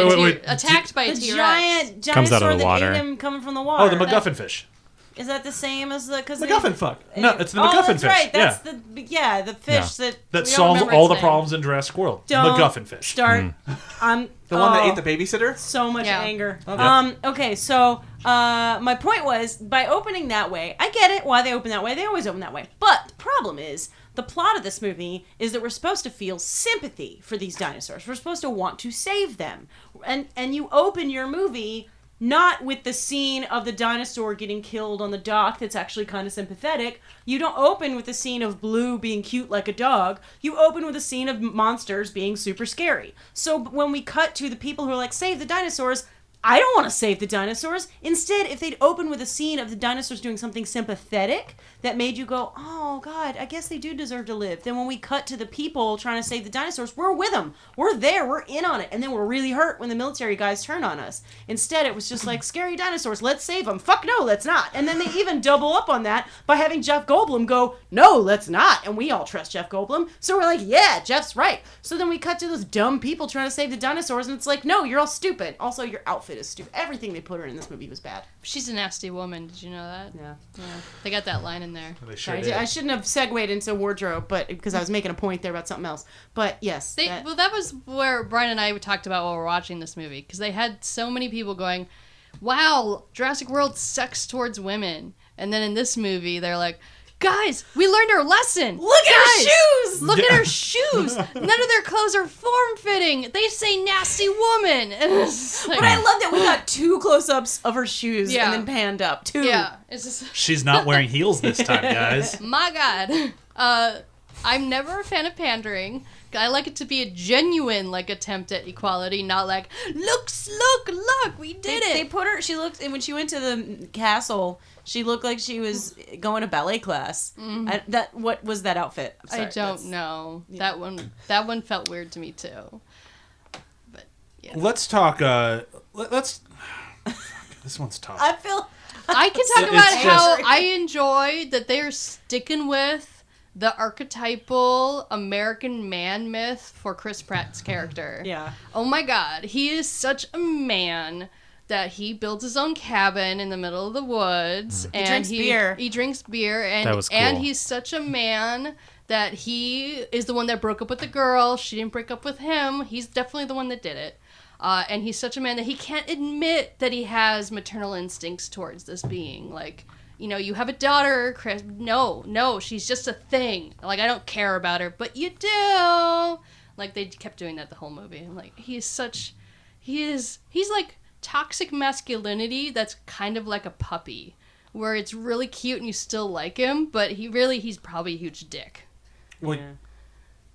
attacked by a The T-Rex. giant Comes out of dinosaur the that water. ate him coming from the water. Oh, the MacGuffin fish. Is that the same as the... MacGuffin fuck. No, it's the oh, MacGuffin that's fish. right. That's yeah. the fish that we don't solves remember all its the name. problems in Jurassic World. Don't MacGuffin fish. Start. The one that ate the babysitter? So much Yeah. anger. Okay. Okay, so my point was, by opening that way, I get it why they open that way. They always open that way. But the problem is, the plot of this movie is that we're supposed to feel sympathy for these dinosaurs. We're supposed to want to save them. And you open your movie not with the scene of the dinosaur getting killed on the dock that's actually kind of sympathetic. You don't open with the scene of Blue being cute like a dog. You open with a scene of monsters being super scary. So when we cut to the people who are like, save the dinosaurs, I don't want to save the dinosaurs. Instead, if they'd open with a scene of the dinosaurs doing something sympathetic that made you go, oh, God, I guess they do deserve to live. Then when we cut to the people trying to save the dinosaurs, we're with them. We're there. We're in on it. And then we're really hurt when the military guys turn on us. Instead, it was just like, scary dinosaurs. Let's save them. Fuck no, let's not. And then they even double up on that by having Jeff Goldblum go, no, let's not. And we all trust Jeff Goldblum. So we're like, yeah, Jeff's right. So then we cut to those dumb people trying to save the dinosaurs. And it's like, no, you're all stupid. Also, your outfit is stupid. Everything they put her in this movie was bad. She's a nasty woman. Did you know that? Yeah. They got that line in there. They sure Sorry, did. I shouldn't have segued into wardrobe, but because I was making a point there about something else. But yes. Well, that was where Brian and I talked about while we were watching this movie, because they had so many people going, wow, Jurassic World sucks towards women. And then in this movie, they're like, guys, we learned our lesson. Look at her shoes! Look at her shoes. None of their clothes are form-fitting. They say nasty woman. And it's like, But I love that we got 2 close-ups of her shoes Yeah. and then panned up. 2. yeah, it's just, She's not wearing heels this time, guys. my God. I'm never a fan of pandering. I like it to be a genuine, like, attempt at equality, not like, look, we did it. They put her, she looked, and when she went to the castle, she looked like she was going to ballet class. What was that outfit? I'm sorry, I don't know. yeah. That one felt weird to me too. But yeah. Let's talk. Let's. This one's tough. I feel. I can talk It's about just- how I enjoy that they're sticking with the archetypal American man myth for Chris Pratt's character. Yeah. Oh my god, he is such a man that he builds his own cabin in the middle of the woods and drinks beer. He drinks beer and That was cool. and he's such a man that he is the one that broke up with the girl. She didn't break up with him. He's definitely the one that did it. And he's such a man that he can't admit that he has maternal instincts towards this being. Like, you know, you have a daughter, Chris. No, she's just a thing. Like, I don't care about her, but you do. Like, they kept doing that the whole movie. I'm like, he's like toxic masculinity that's kind of like a puppy, where it's really cute and you still like him, but he's probably a huge dick. Well,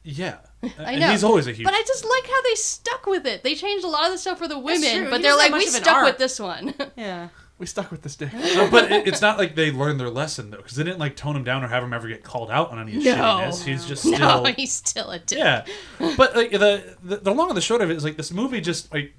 yeah. I And know. he's always a huge. But I just like how they stuck with it. They changed a lot of the stuff for the women, true. but He they're doesn't like, have we much of an stuck arc. with this one. Yeah. We stuck with this dick. No, but it's not like they learned their lesson though, because they didn't like tone him down or have him ever get called out on any of his No. shittiness. He's just still. No, he's still a dick. Yeah, but like the long and the short of it is like this movie just like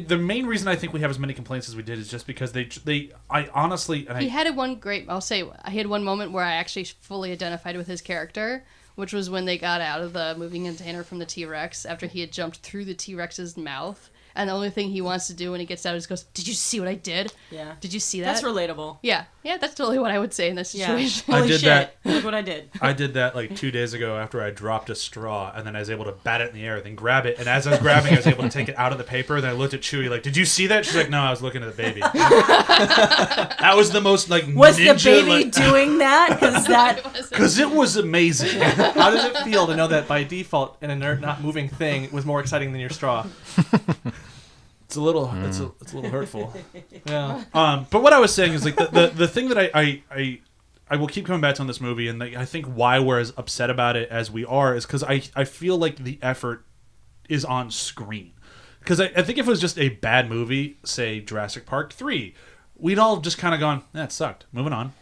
the main reason I think we have as many complaints as we did is just because I honestly and He I had I had one moment where I actually fully identified with his character, which was when they got out of the moving container from the T-Rex after he had jumped through the T-Rex's mouth. And the only thing he wants to do when he gets out is goes, "Did you see what I did? Yeah. Did you see that?" That's relatable. Yeah, that's totally what I would say in this Yeah. situation. I Holy did shit. that. Look what I did. I did that like 2 days ago after I dropped a straw, and then I was able to bat it in the air, then grab it, and as I was grabbing, I was able to take it out of the paper. Then I looked at Chewie like, "Did you see that?" She's like, "No, I was looking at the baby." That was the most like Was ninja, the baby like, doing that? because it was amazing. How does it feel to know that by default an inert, not moving thing was more exciting than your straw? It's a little it's a little hurtful. Yeah. But what I was saying is like the thing that I will keep coming back to on this movie, and like, I think why we're as upset about it as we are is because I feel like the effort is on screen. Because I think if it was just a bad movie, say Jurassic Park 3, we'd all just kind of gone, that sucked, moving on.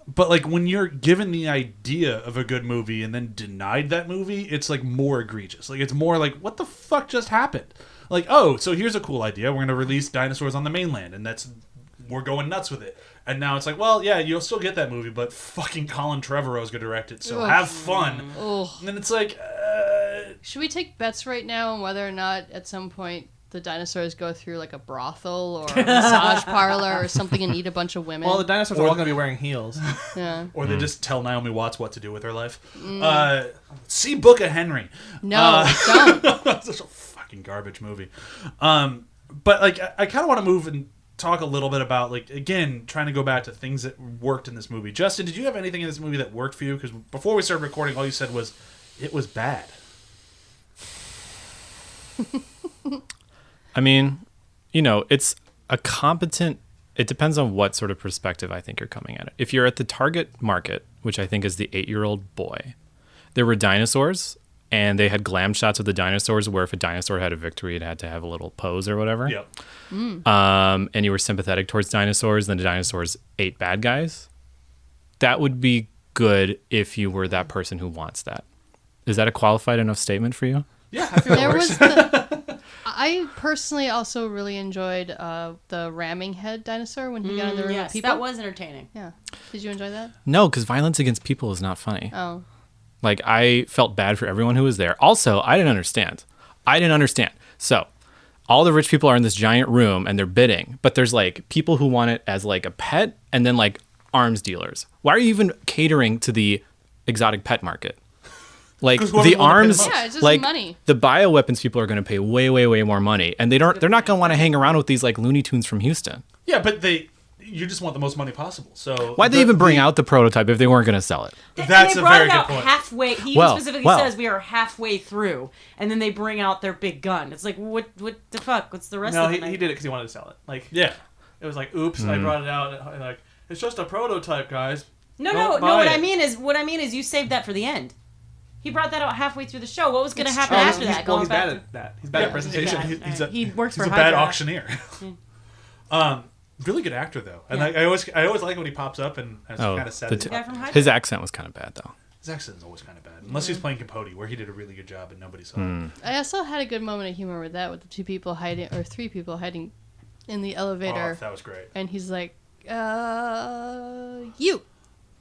But like when you're given the idea of a good movie and then denied that movie, it's like more egregious. Like it's more like, what the fuck just happened? Like, oh, so here's a cool idea. We're going to release dinosaurs on the mainland, and we're going nuts with it. And now it's like, well, yeah, you'll still get that movie, but fucking Colin Trevorrow's going to direct it, so Ugh. have fun. Ugh. And then it's like, Should we take bets right now on whether or not at some point the dinosaurs go through like a brothel or a massage parlor or something and eat a bunch of women? Well, the dinosaurs are all going to be wearing heels. Yeah. or they just tell Naomi Watts what to do with her life. See Book of Henry. No, don't. That's such a fucking garbage movie. But like, I kind of want to move and talk a little bit about, like, again, trying to go back to things that worked in this movie. Justin, did you have anything in this movie that worked for you? Because before we started recording, all you said was it was bad. I mean, you know, it's a competent. It depends on what sort of perspective I think you're coming at it. If you're at the target market, which I think is the 8-year-old boy, there were dinosaurs, and they had glam shots of the dinosaurs where if a dinosaur had a victory, it had to have a little pose or whatever. Yep. And you were sympathetic towards dinosaurs, then the dinosaurs ate bad guys. That would be good if you were that person who wants that. Is that a qualified enough statement for you? Yeah, I feel There it was works. I personally also really enjoyed the ramming head dinosaur when he got in the room Yes, with people. that was entertaining. Yeah. Did you enjoy that? No, because violence against people is not funny. Oh. Like, I felt bad for everyone who was there. Also, I didn't understand. So, all the rich people are in this giant room and they're bidding, but there's like people who want it as like a pet and then like arms dealers. Why are you even catering to the exotic pet market? Like 'Cause whoever's the willing to pay the arms, most. Yeah, it's just like money. the bioweapons people are going to pay way, way, way more money, and they're not going to want to hang around with these like Looney Tunes from Houston. Yeah, but you just want the most money possible. So Why'd they even bring out the prototype if they weren't going to sell it? That's and they a brought very it good out point. halfway. He Well, specifically well. says we are halfway through, and then they bring out their big gun. It's like, what the fuck? What's the rest No, of the he night? did it because he wanted to sell it. Like, Yeah. it was like, oops, I brought it out. And like, it's just a prototype, guys. No. Don't What buy I it. mean is you saved that for the end. He brought that out halfully through the show. What was going to It's happen true. after that? Well, Going he's back bad to- at that. He's bad at presentation. bad. He's a, He works he's for a bad Hydra. auctioneer. Really good actor though, and Yeah. I always like when he pops up and as kind of sad. the as t- guy from Hydra? his accent was kind of bad though. His accent is always kind of bad, unless he's playing Capote, where he did a really good job and nobody saw it. I also had a good moment of humor with that, with the 2 people hiding, or 3 people hiding in the Oh, elevator, that was great. and he's like, "You,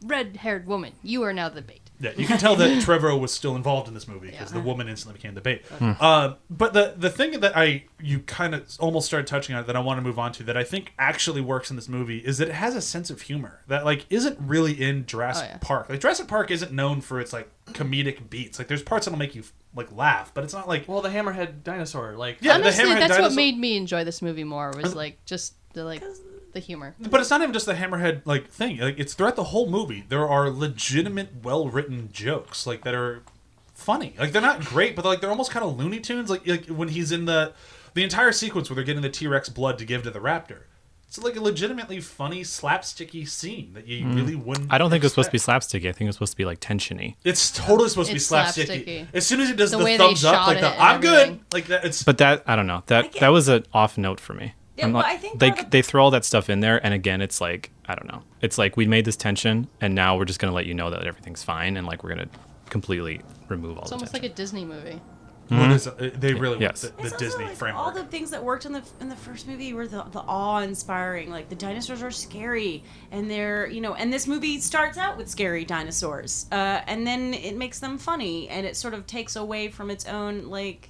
red-haired woman, you are now the bait." Yeah, you can tell that Trevorrow was still involved in this movie because the woman instantly became the bait. But the thing that you kind of almost started touching on that I want to move on to that I think actually works in this movie is that it has a sense of humor that like isn't really in Jurassic Park. Like Jurassic Park isn't known for its like comedic beats. Like there's parts that'll make you like laugh, but it's not like Well, the hammerhead dinosaur, like Yeah, Honestly, the hammerhead that's dinosaur. what made me enjoy this movie more. Was like just the humor. But it's not even just the hammerhead like thing. Like it's throughout the whole movie. There are legitimate, well-written jokes like that are funny. Like they're not great, but they're almost kind of Looney Tunes. Like when he's in the entire sequence where they're getting the T-Rex blood to give to the raptor. It's like a legitimately funny, slapsticky scene that you really wouldn't. I don't think it was supposed to be expect. slapsticky. I think it was supposed to be like tensiony. It's totally supposed to be It's slapsticky. slapsticky. As soon as he does The the way they thumbs up, shot like it the and "I'm everything. good," like that. It's But that I don't know. That was an off note for me. Yeah, I'm well, not- I think they part of- they throw all that stuff in there, and again, it's like I don't know. It's like we made this tension, and now we're just gonna let you know that everything's fine, and like we're gonna completely remove all It's the almost tension. like a Disney movie. Well, it is, they really Yes. want the It's also, Disney like, framework. all the things that worked in the first movie were the awe-inspiring. Like the dinosaurs are scary, and they're and this movie starts out with scary dinosaurs, and then it makes them funny, and it sort of takes away from its own like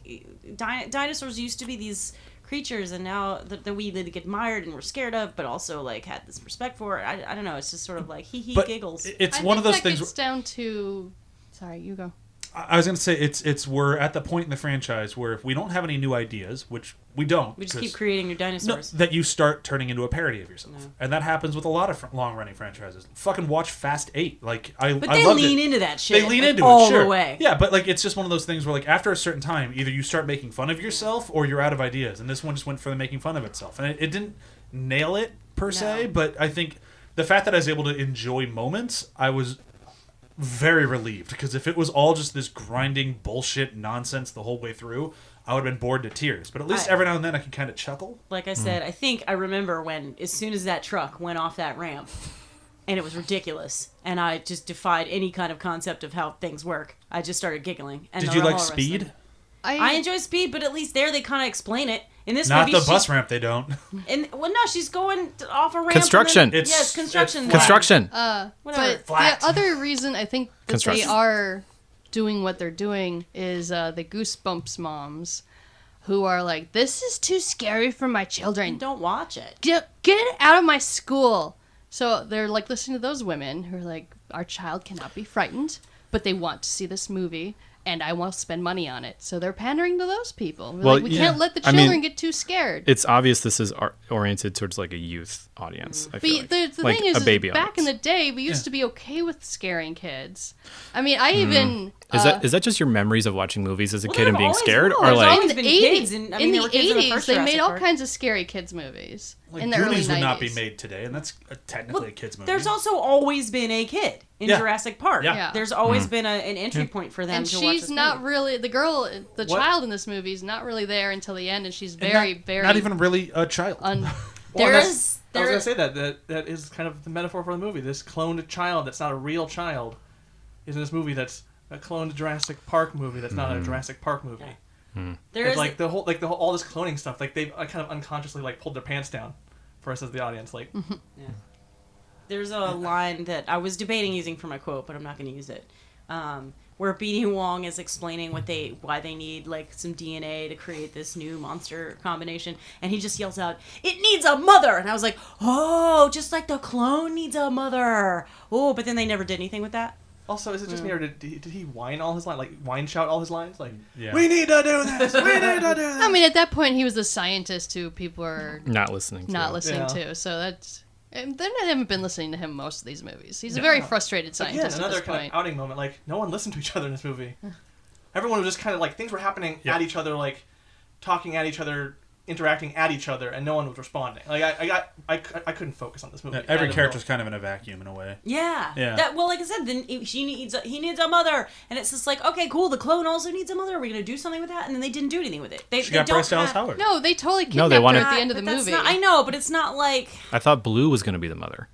dinosaurs used to be these creatures, and now that we like, admired and were scared of, but also like had this respect for. I don't know. It's just sort of like hee But giggles. it's I one of think those that things. gets down to. Sorry, you go. I was going to say it's we're at the point in the franchise where if we don't have any new ideas, which we don't, We just 'cause- keep creating new no, dinosaurs. that you start turning into a parody of yourself, and that happens with a lot of long-running franchises. Fucking watch Fast 8. Like I But I they loved lean it. into that shit. They lean like, into all it, sure. the way. Yeah, but like it's just one of those things where like after a certain time, either you start making fun of yourself or you're out of ideas. And this one just went for the making fun of itself, and it didn't nail it per se. No. But I think the fact that I was able to enjoy moments, I was very relieved, because if it was all just this grinding bullshit nonsense the whole way through, I would have been bored to tears. But at least every now and then I could kind of chuckle. Like I said, I think I remember when, as soon as that truck went off that ramp, and it was ridiculous, and I just defied any kind of concept of how things work. I just started giggling. And Did the you whole like rest of Speed? it. I enjoy Speed, but at least there they kind of explain it. In this Not movie, the bus ramp, they don't. well, no, she's going off a ramp. Construction. And then, It's- yes, construction. it's Construction. Whatever. But Flat. the other reason I think that they Construction. are doing what they're doing is the Goosebumps moms, who are like, "This is too scary for my children. Don't watch it. Get it out of my school." So they're like listening to those women who are like, "Our child cannot be frightened, but they want to see this movie, and I want to spend money on it." So they're pandering to those people. We're Well, like, we yeah. can't let the I children mean, get too scared. It's obvious this is oriented towards like a youth audience. I But feel like. the Like thing is, a baby back in audience. the day, we used to be okay with scaring kids. I mean, I even Is that just your memories of watching movies as a Well, kid and there being have always- scared, well, or there's like always in the been 80s, kids, and, I mean, there were kids in the first they made Jurassic all Park. kinds of scary kids movies Like in the Goonies early would 90s. not be made today, and that's technically a kid's movie. There's also always been a kid in Yeah. Jurassic Park. Yeah. Yeah. There's always been an entry point for them And to watch she's this not movie. really the girl, the What? child in this movie is not really there until the end, and she's And very, not, very not even really a child. Well, There that's- is- I was there- gonna say that is kind of the metaphor for the movie. This cloned child that's not a real child is in this movie that's a cloned Jurassic Park movie that's not a Jurassic Park movie. There It's is like the whole all this cloning stuff. Like they've kind of unconsciously like pulled their pants down for us as the audience. Like There's a line that I was debating using for my quote, but I'm not going to use it. Where B.D. Wong is explaining why they need like some DNA to create this new monster combination, and he just yells out, "It needs a mother!" And I was like, "Oh, just like the clone needs a mother." Oh, but then they never did anything with that. also, is it just me or did he whine all his lines? Like whine shout all his lines? Like Yeah. we need to do this. We need to do this. I mean, at that point, he was the scientist who people are not listening to. not listening Yeah. to. So that's. And they haven't been listening to him most of these movies. He's a very frustrated scientist Again, at another this kind point. of outing moment. Like no one listened to each other in this movie. Everyone was just kind of like things were happening at each other, like talking at each other, interacting at each other, and no one was responding. Like I couldn't focus on this movie. Yeah, every at all. character's kind of in a vacuum in a way. Yeah. Yeah. Well, like I said, then he needs a mother, and it's just like, okay, cool. The clone also needs a mother. Are we gonna do something with that? And then they didn't do anything with it. She got Bryce Dallas Howard. No, they totally No, kidnapped they wanted- her at the end of the But that's movie. not- I know, but it's not like. I thought Blue was going to be the mother.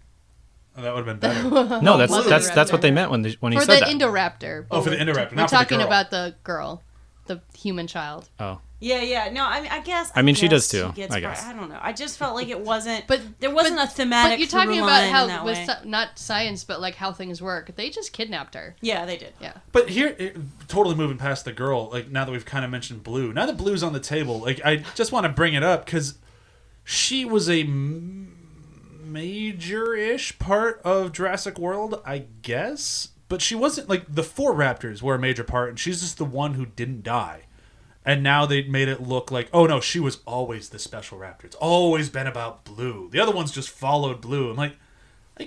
Oh, that would have been better. No, that's Mother that's what Raptor. they meant when he for said the that. Indoraptor. Oh, for the Indoraptor, We're not for the talking girl. about the girl, the human child. Oh, Yeah. No, I guess. I mean, she does guess too, gets I guess. I don't know. I just felt like it wasn't. But there wasn't a thematic. But you're talking through about line how in that with way. not science, but like how things work. They just kidnapped her. Yeah, they did. Yeah. But here, totally moving past the girl, like now that we've kind of mentioned Blue, now that Blue's on the table, like I just want to bring it up because she was a major-ish part of Jurassic World, I guess. But she wasn't, like, the 4 raptors were a major part, and she's just the one who didn't die. And now they made it look like, oh no, she was always the special raptor. It's always been about Blue. The other ones just followed Blue. I'm like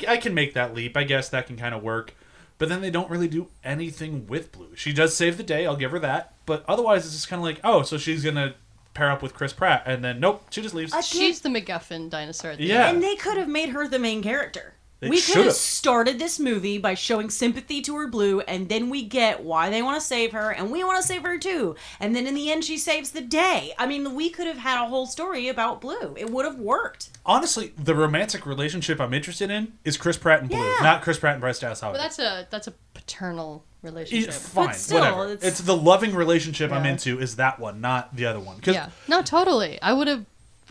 I can make that leap. I guess that can kind of work. But then they don't really do anything with Blue. She does save the day, I'll give her that. But otherwise, it's just kind of like, oh, so she's going to pair up with Chris Pratt. And then, nope, she just leaves. She's the MacGuffin dinosaur. At the Yeah. end. And they could have made her the main character. They We could should've. have started this movie by showing sympathy to her Blue, and then we get why they want to save her, and we want to save her too. And then in the end, she saves the day. I mean, we could have had a whole story about Blue. It would have worked. Honestly, the romantic relationship I'm interested in is Chris Pratt and Blue, Yeah. not Chris Pratt and Bryce Dallas Howard. But that's a paternal relationship. Fine, But still, whatever. it's- It's the loving relationship I'm Yeah. into is that one, not the other one. 'Cause Yeah. No, totally. I would have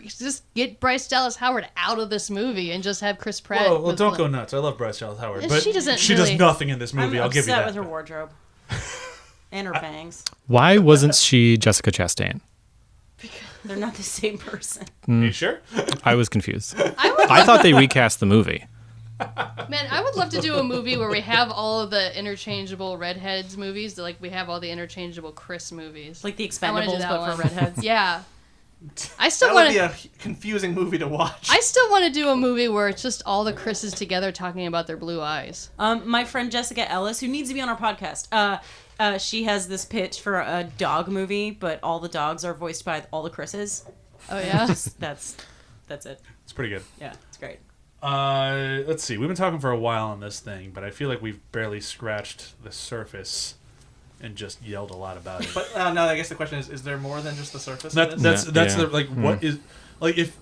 just get Bryce Dallas Howard out of this movie and just have Chris Pratt. Well, with don't Blue. go nuts. I love Bryce Dallas Howard, And but she doesn't does really- nothing in this movie. I'm I'll give you upset that. with her wardrobe. And her bangs. Why wasn't she Jessica Chastain? They're not the same person. You sure? I was confused. I I thought they recast the movie. Man, I would love to do a movie where we have all of the interchangeable redheads movies. Like we have all the interchangeable Chris movies. Like the I wanna do Expendables, that but one. for redheads. Yeah. I still That would want be to. a confusing movie to watch. I still want to do a movie where it's just all the Chris's together talking about their blue eyes. My friend Jessica Ellis, who needs to be on our podcast, she has this pitch for a dog movie, but all the dogs are voiced by all the Chris's. Oh yeah. That's it. It's pretty good. Yeah, it's great. Let's see. We've been talking for a while on this thing, but I feel like we've barely scratched the surface and just yelled a lot about it. But no, I guess the question is there more than just the surface? That, of this? that's Yeah. the like what is like if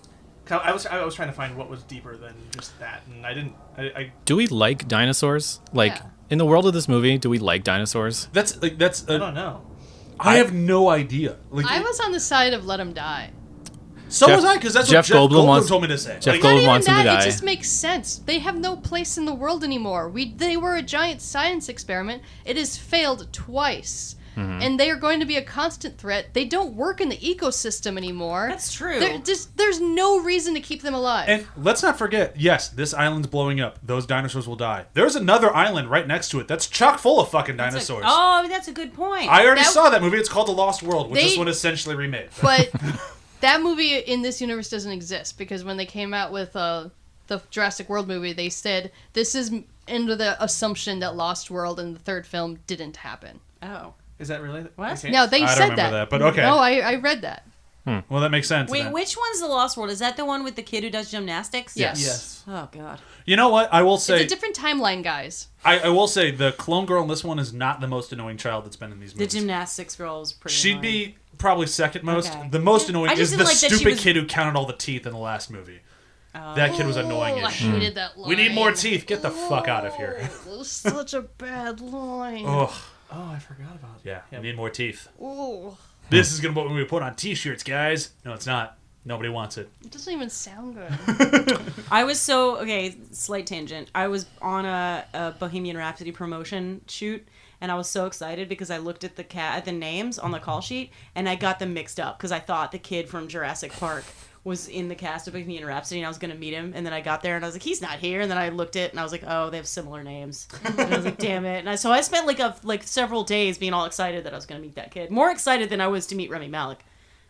'Cause I was trying to find what was deeper than just that, and I didn't. I Do we like dinosaurs? Like, Yeah. in the world of this movie, do we like dinosaurs? that's like that's don't know. I have no idea. Like I was on the side of let him die. so Jeff- was I because that's Jeff what Jeff Goldblum Goldblum wants- told me to say. Jeff Like, Goldblum Not even wants him to that. die. It just makes sense. They have no place in the world anymore. They were a giant science experiment. It has failed twice. Mm-hmm. And they are going to be a constant threat. They don't work in the ecosystem anymore. That's true. There's no reason to keep them alive. And let's not forget, yes, this island's blowing up. Those dinosaurs will die. There's another island right next to it that's chock full of fucking dinosaurs. Oh, that's a good point. I already That- saw that movie. It's called The Lost World, which They- this one essentially remade. But that movie in this universe doesn't exist because when they came out with the Jurassic World movie, they said this is under the assumption that Lost World and the third film didn't happen. Oh. Is that really What? the case? No, they I don't said remember that, but okay. No, I read that. Well, that makes sense. Wait, then. which one's the Lost World? Is that the one with the kid who does gymnastics? Yes. Yes. Oh, God. You know what? I will say, It's a different timeline, guys. I will say, the clone girl in this one is not the most annoying child that's been in these The movies. gymnastics girl is pretty She'd annoying. be probably second most. Okay. The most annoying I just is the didn't like that she stupid was- kid who counted all the teeth in the last movie. That kid was annoying I as Hmm. shit. hated that line. We need more teeth. Get the fuck out of here. It was such a bad line. Ugh. Oh, I forgot about Yeah, Yep. we need more teeth. Ooh, This is gonna be what we put on T-shirts, guys. No, it's not. Nobody wants it. it doesn't even sound good. I was so okay. Slight tangent. I was on a Bohemian Rhapsody promotion shoot, and I was so excited because I looked at the names on the call sheet, and I got them mixed up because I thought the kid from Jurassic Park was in the cast of Bohemian Rhapsody, and I was gonna meet him, and then I got there, and I was like, he's not here, and then I looked it, and I was like, oh, they have similar names, and I was like, damn it, and so I spent like several days being all excited that I was gonna meet that kid, more excited than I was to meet Rami Malek.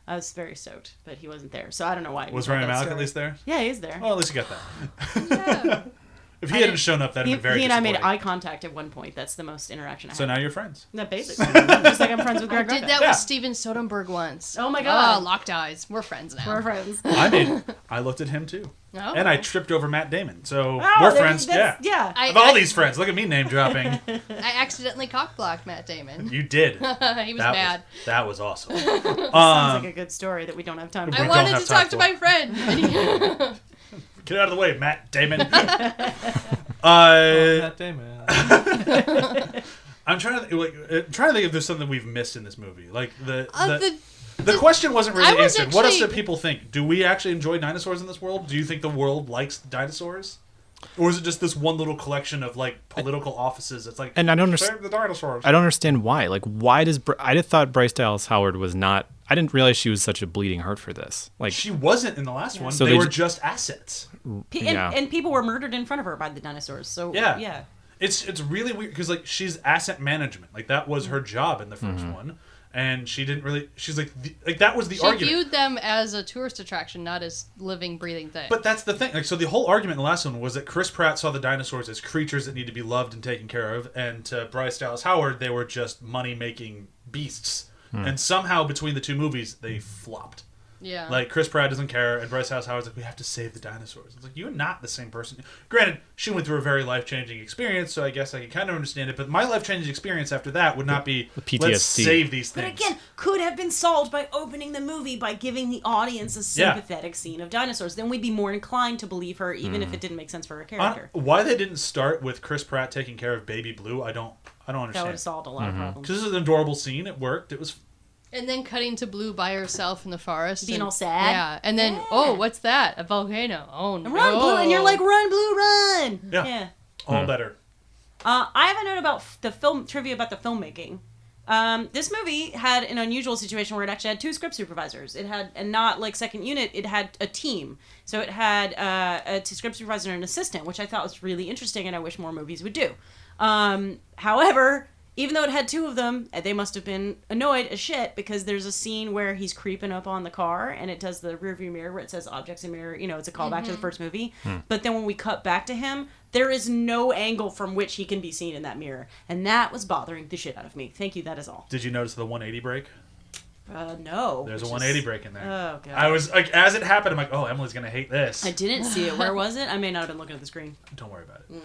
I was very stoked, but he wasn't there, so I don't know why. Was Rami Malek at least there? Yeah, he's there. Oh, at least you got that. Yeah. If he hadn't shown up, that'd He, have been very he and I made disappointing. eye contact at one point. That's the most interaction I had. So now you're friends. No, basically. Just like I'm friends with I Greg did Rucka. that Yeah. with Steven Soderbergh once. Oh my God. Oh, locked eyes. We're friends now. We're friends. I looked at him too. Oh. And I tripped over Matt Damon. So Oh, we're there- friends. Yeah. that's- yeah. I, I have all I- these friends. Look at me name dropping. I accidentally cockblocked Matt Damon. You did. He was That mad. That was awesome. Sounds like a good story that we don't have time We for. I don't wanted have to time talk to for. my friend. And he- Get out of the way, Matt Damon. Matt Damon. I'm trying to think if there's something we've missed in this movie. Like the The question wasn't really I was answered. What else actually- did people think? Do we actually enjoy dinosaurs in this world? Do you think the world likes dinosaurs? Or is it just this one little collection of like political offices? It's like, And I don't understand. save the dinosaurs. I don't understand why. Like, why does I just thought Bryce Dallas Howard was not? I didn't realize she was such a bleeding heart for this. Like, She wasn't in the last one. So they they were ju- just assets. And people were murdered in front of her by the dinosaurs. So Yeah. It's really weird because like she's asset management. Like that was her job in the first one, and she didn't really. She's like that was the She argument. viewed them as a tourist attraction, not as living, breathing things. But that's the thing. Like, so the whole argument in the last one was that Chris Pratt saw the dinosaurs as creatures that need to be loved and taken care of, and to Bryce Dallas Howard, they were just money-making beasts. And somehow between the two movies, they flopped. yeah. Like Chris Pratt doesn't care, and Bryce Dallas Howard's like, we have to save the dinosaurs. It's like, you're not the same person. Granted, she went through a very life-changing experience, so I guess I can kind of understand it. But my life-changing experience after that would not be PTSD. let's save these But things. again, could have been solved by opening the movie by giving the audience a sympathetic scene of dinosaurs. Then we'd be more inclined to believe her, even if it didn't make sense for her character. Why they didn't start with Chris Pratt taking care of Baby Blue, I don't That would have understand. solved a lot of problems. Because this is an adorable scene. It worked. It was. And then cutting to Blue by herself in the forest. Being and- all sad. Yeah. And then, Yeah. oh, what's that? A volcano. Oh, no. Run, Blue, and you're like, run, Blue, run! Yeah. All better. I have a note about the film trivia about the filmmaking. This movie had an unusual situation where it actually had two script supervisors. It had, and not like second unit, it had a team. So it had a script supervisor and an assistant, which I thought was really interesting and I wish more movies would do. However, even though it had two of them, they must have been annoyed as shit because there's a scene where he's creeping up on the car and it does the rearview mirror where it says objects in mirror. You know, it's a callback to the first movie. But then when we cut back to him, there is no angle from which he can be seen in that mirror. And that was bothering the shit out of me. Thank you, that is all. Did you notice the 180 break? No. There's a which 180 is- break in there. Oh, God. I was like, as it happened, I'm like, oh, Emily's gonna hate this. I didn't see it. Where was it? I may not have been looking at the screen. Don't worry about it.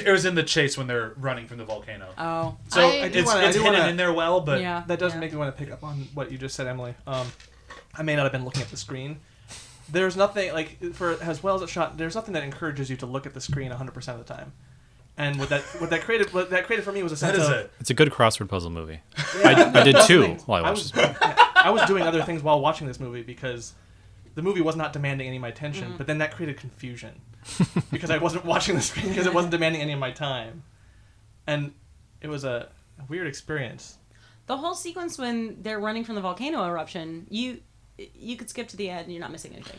It was in the chase when they're running from the volcano. Oh. So I do it's wanna- I it's do hidden wanna- in there well, but Yeah. That does yeah. make me want to pick up on what you just said, Emily. I may not have been looking at the screen. There's nothing like for as well as it's shot. There's nothing that encourages you to look at the screen 100% of the time. And what that created for me was a that sense is of it. it's a good crossword puzzle movie. I did two while I watched this movie. I was doing other things while watching this movie because the movie was not demanding any of my attention. But then that created confusion because I wasn't watching the screen because it wasn't demanding any of my time, and it was a weird experience. The whole sequence when they're running from the volcano eruption, you could skip to the end and you're not missing anything.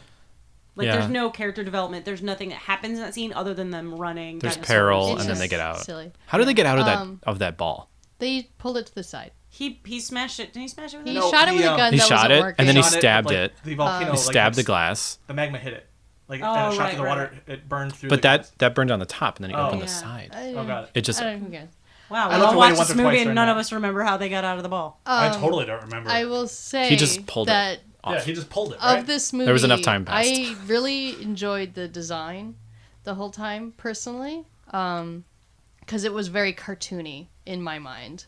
Like, Yeah. there's no character development. There's nothing that happens in that scene other than them running. There's dinosaurs. peril, It's and then just- they get out. Silly. How do they get out of Um, that ball? They pulled it to the side. He smashed it. Did he smash it with He it? No, shot it with the, a gun He that shot wasn't it, working. and then he Shot it, stabbed like, it. The volcano He stabbed the like, glass, The magma hit it. Like Oh, and it shot right, to the right, water. right. It burned through. but the glass. that burned on the top, and then he Oh. opened Yeah. the side. Oh, got it. It just I don't know. Wow, I we looked all away watched once this or movie twice and during none that. of us remember how they got out of the ball. I totally don't remember. I will say He just pulled it that off. Yeah, he just pulled it. Right? of this movie, There was enough time passed. I really enjoyed the design the whole time, personally, because it was very cartoony in my mind.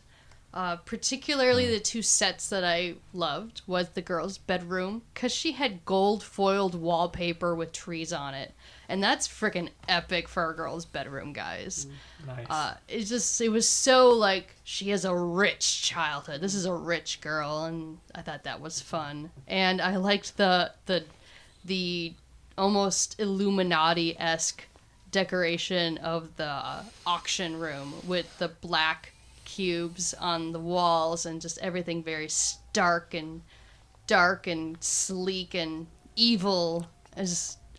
Particularly the two sets that I loved was the girl's bedroom, because she had gold foiled wallpaper with trees on it. And that's freaking epic for a girl's bedroom, guys. Nice. It was so like, she has a rich childhood. This is a rich girl, and I thought that was fun. And I liked the almost Illuminati-esque decoration of the auction room with the black cubes on the walls and just everything very stark and dark and sleek and evil.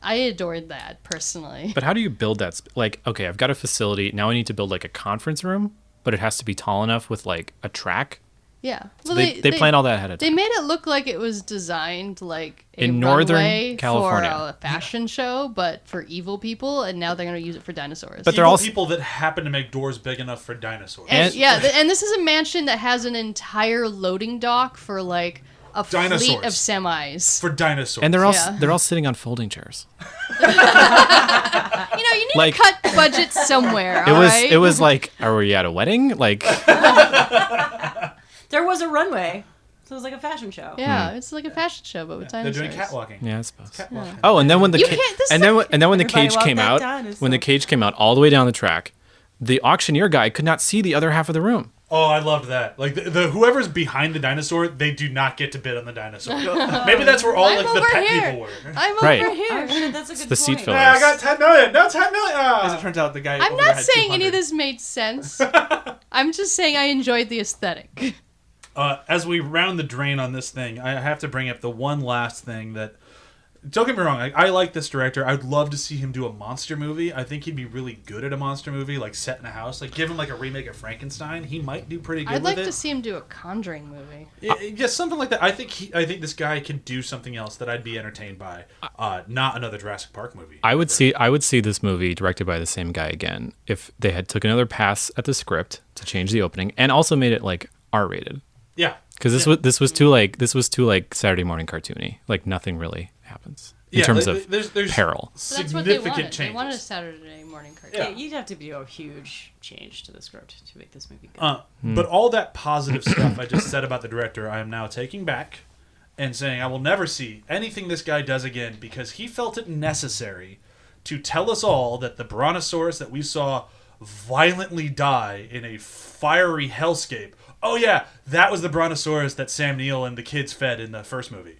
I adored that, personally. But how do you build that? Like, okay, I've got a facility. Now I need to build like a conference room, but it has to be tall enough with like a track. Yeah. So they plan all that ahead of They time. made it look like it was designed like a In Northern runway California. for a fashion show, but for evil people, and now they're going to use it for dinosaurs. But they're Evil also people that happen to make doors big enough for dinosaurs. and, and- yeah, and this is a mansion that has an entire loading dock for like a fleet Dinosaurs. of semis. For dinosaurs. and they're all Yeah. they're all sitting on folding chairs. You need like- to cut budget somewhere. It was like, are we at a wedding? Like, There was a runway, so it was like a fashion show. Yeah, it's like a fashion show, but with They're dinosaurs. doing catwalking. yeah, I suppose. Catwalking. Oh, and then when the You can't- this and is then like- and then when the Everybody cage loved came that out, dinosaur. when the cage came out all the way down the track, the auctioneer guy could not see the other half of the room. Oh, I loved that. Like the whoever's behind the dinosaur, they do not get to bid on the dinosaur. Maybe that's where all I'm like the over pet here. people were. I'm Right. over here. Oh shit, that's a good the seat point. filler. Yeah, I got 10 million. No, 10 million. As it Ah. turns out, the guy. I'm over there not had saying any 200. of this made sense. I'm just saying I enjoyed the aesthetic. As we round the drain on this thing, I have to bring up the one last thing that. Don't get me wrong. I like this director. I'd love to see him do a monster movie. I think he'd be really good at a monster movie, like set in a house. Like give him like a remake of Frankenstein. He might do pretty good I'd with like it. to see him do a Conjuring movie. Yeah, something like that. I think this guy can do something else that I'd be entertained by. Not another Jurassic Park movie. I would see this movie directed by the same guy again if they had took another pass at the script to change the opening and also made it like R-rated. Yeah, Because this was too like Saturday morning cartoony. Like nothing really happens in terms of there's peril. So that's what they significant wanted. changes. They wanted a Saturday morning cartoon. Yeah, you'd have to do a huge change to the script to make this movie good. But all that positive stuff I just said about the director, I am now taking back and saying I will never see anything this guy does again because he felt it necessary to tell us all that the brontosaurus that we saw violently die in a fiery hellscape. Oh yeah, that was the brontosaurus that Sam Neill and the kids fed in the first movie.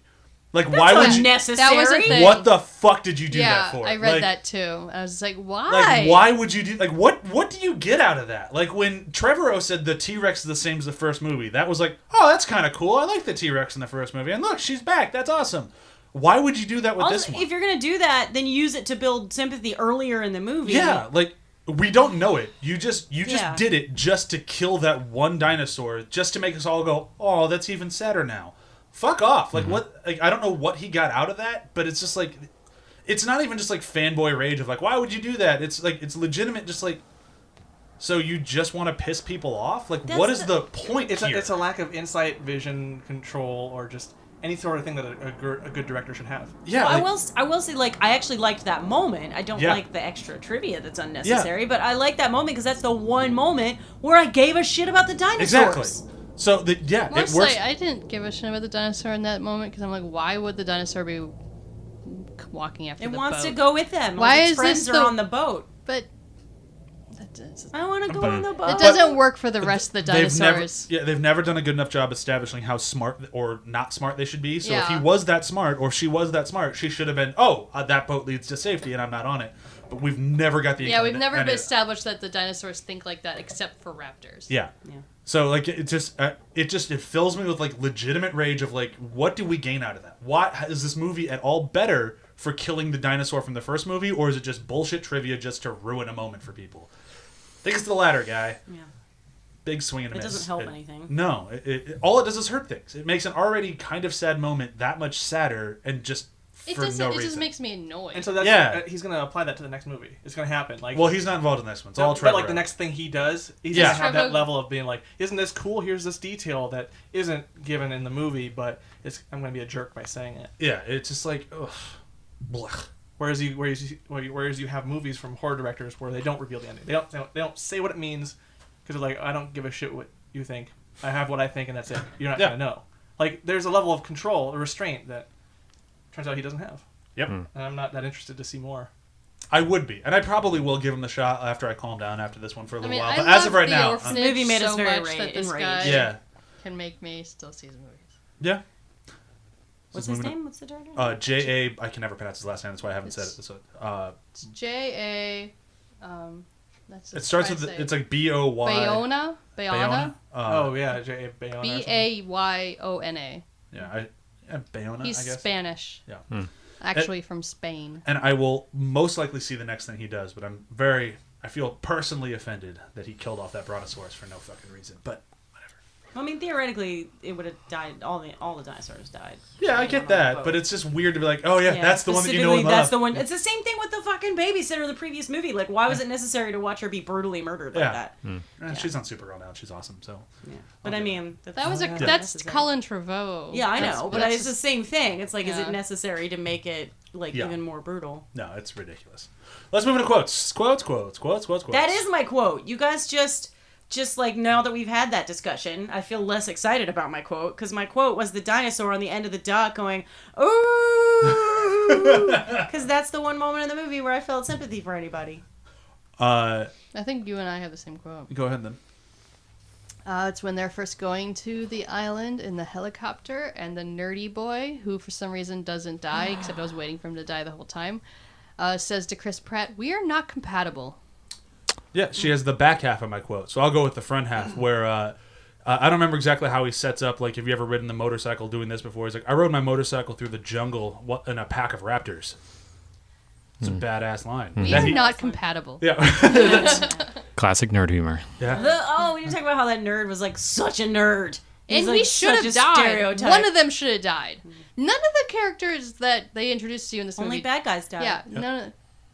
Like, why would you? Unnecessary. That was a thing. What the fuck did you do Yeah, that for? I read Like, that too. I was like, why? Like, why would you do? Like, what do you get out of that? Like, when Trevorrow said the T-Rex is the same as the first movie, that was like, oh, that's kind of cool. I like the T-Rex in the first movie, and look, she's back. That's awesome. Why would you do that with this Also, one? if you're gonna do that, then use it to build sympathy earlier in the movie. Yeah, like we don't know it. You just Yeah. did it just to kill that one dinosaur, just to make us all go, oh, that's even sadder now. Fuck off. Like what? Like I don't know what he got out of that, but it's just like, it's not even just like fanboy rage of like, why would you do that? It's like it's legitimate. Just like, so you just want to piss people off? Like what is the point It's here? a lack of insight, vision, control, or just any sort of thing that a good director should have. yeah, Well, like- I will say, like, I actually liked that moment. I don't Yeah. like the extra trivia that's unnecessary, but I like that moment because that's the one moment where I gave a shit about the dinosaurs. exactly. So it works. Mostly, I didn't give a shit about the dinosaur in that moment because I'm like, why would the dinosaur be walking after It the wants boat? to go with them. Why All its is friends this are the- on the boat. But that does, I want to go on the boat. it doesn't work for the rest of the dinosaurs. They've never done a good enough job establishing how smart or not smart they should be. So if he Yeah. was that smart or she was that smart, she should have been, that boat leads to safety and I'm not on it. But we've never got the Yeah, we've never and it- established that the dinosaurs think like that except for raptors. Yeah. Yeah. So like it fills me with like legitimate rage of like, what do we gain out of that? Why is this movie at all better for killing the dinosaur from the first movie, or is it just bullshit trivia just to ruin a moment for people? I think it's the latter, guy. Yeah. Big swing and a It miss. doesn't help anything. No, all it does is hurt things. It makes an already kind of sad moment that much sadder, and just It for doesn't. no It reason. just makes me annoyed. And so that's Yeah. he's gonna apply that to the next movie. It's gonna happen. Like, Well, he's not involved in the next one. It's all but Trevor. like the next thing he does, he's Yeah. gonna have that Trevor- level of being like, isn't this cool? Here's this detail that isn't given in the movie, but I'm gonna be a jerk by saying it. Yeah, it's just like, ugh, blech. Whereas you have movies from horror directors where they don't reveal the ending. They don't say what it means because they're like, I don't give a shit what you think. I have what I think and that's it. You're not Yeah. gonna know. Like there's a level of control, a restraint that turns out he doesn't have. Yep. And I'm not that interested to see more. I would be, and I probably will give him the shot after I calm down after this one for a little while. I But as of love right the now, orphanage Movie made us so very much that this enraged. guy yeah, can make me still see his movies. yeah. What's So his moving name? What's the director? J.A. I can never pronounce his last name. That's why I haven't said it. So, It's J.A. That's it starts with it's like B-O-Y. Bayona. Bayona. Oh yeah, J.A. Bayona. or something. Bayona. Yeah, Bayona. He's I guess. Spanish. Yeah. Actually from Spain. And I will most likely see the next thing he does, but I feel personally offended that he killed off that brontosaurus for no fucking reason. But whatever. I mean, theoretically, it would have died. All the dinosaurs died. Yeah, I On get the that, boat. but it's just weird to be like, oh yeah, that's the one that you know specifically, and That's love. the one. It's the same thing with the fucking babysitter in the previous movie. Like, why was it necessary to watch her be brutally murdered like Yeah. that? She's on Supergirl now. She's awesome. So Yeah. But I mean, That was not that's necessary. Colin Trevorrow. Yeah, I That's- know, but that's it's the same thing. It's like, is Yeah. it necessary to make it like Yeah. even more brutal? no, it's ridiculous. Let's move into quotes. Quotes. That is my quote. You guys just like now that we've had that discussion, I feel less excited about my quote because my quote was the dinosaur on the end of the dock going, ooh, because that's the one moment in the movie where I felt sympathy for anybody. I think you and I have the same quote. Go ahead then. It's when they're first going to the island in the helicopter, and the nerdy boy, who for some reason doesn't die, except I was waiting for him to die the whole time, says to Chris Pratt, "We are not compatible." Yeah, she has the back half of my quote, so I'll go with the front half where I don't remember exactly how he sets up. Like, have you ever ridden the motorcycle doing this before? He's like, I rode my motorcycle through the jungle in a pack of raptors. It's a badass line. We That are he- not compatible. Yeah. Classic nerd humor. Yeah. We didn't talk about how that nerd was like such a nerd. He's, And like, we should such have a died. stereotype. One of them should have died. None of the characters that they introduced to you in this Only movie. bad guys died. Yeah, none of.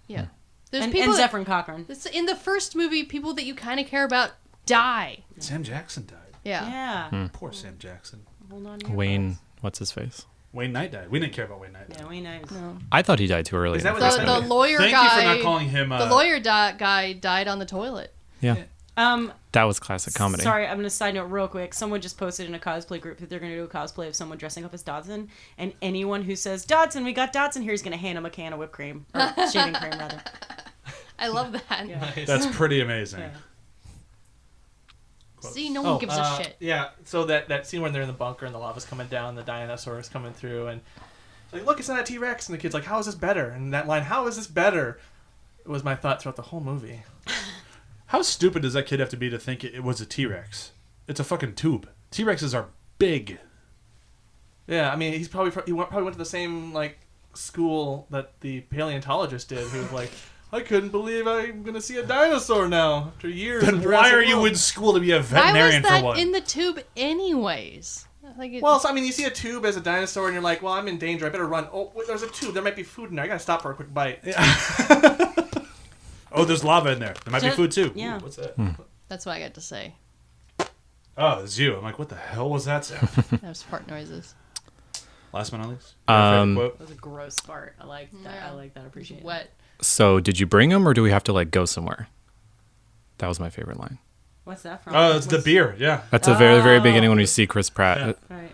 Yeah. There's And people. that- Zephyr Cochran. in the first movie, people that you kind of care about die. Sam Jackson died. Yeah. Yeah. Poor Sam Jackson. Hold on to your Wayne, butts. what's his face? Wayne Knight died. We didn't care about Wayne Knight. Yeah, Wayne Knight. No. I thought he died too early. Is that in what the they first said? The movie. lawyer Thank guy. you for not calling him. The lawyer guy died on the toilet. Yeah, that was classic comedy. Sorry, I'm going to side note real quick. Someone just posted in a cosplay group that they're going to do a cosplay of someone dressing up as Dodson, and anyone who says, Dodson, we got Dodson here, is going to hand him a can of whipped cream. Or shaving cream, rather. I love that. Yeah. That's pretty amazing. Yeah. See, no one gives a shit. Yeah, so that scene when they're in the bunker and the lava's coming down, the dinosaur is coming through, and it's like, look, it's not a T-Rex, and the kid's like, how is this better? And that line, how is this better? It was my thought throughout the whole movie. How stupid does that kid have to be to think it was a T-Rex? It's a fucking tube. T-Rexes are big. Yeah, I mean, he probably went to the same like school that the paleontologist did, who was like, I couldn't believe I'm gonna see a dinosaur now after years. Then of why Jurassic are you World. in school to be a Why was veterinarian for that one? in the tube, anyways? Well, so, I mean, you see a tube as a dinosaur, and you're like, well, I'm in danger. I better run. Oh, wait, there's a tube. There might be food in there. I gotta stop for a quick bite. Oh, there's lava in there. There might be food too. Yeah. Ooh, what's that? That's what I got to say. Oh, it's you. I'm like, what the hell was that sound? That was fart noises. Last but not least. Um, Your favorite That was a gross fart. I like that. Yeah. I like that. Appreciate it. Wet. So, did you bring him, or do we have to like go somewhere? That was my favorite line. What's that from? quote? Oh, it's the What's- beer. Yeah. That's the very, very beginning when we see Chris Pratt. Right.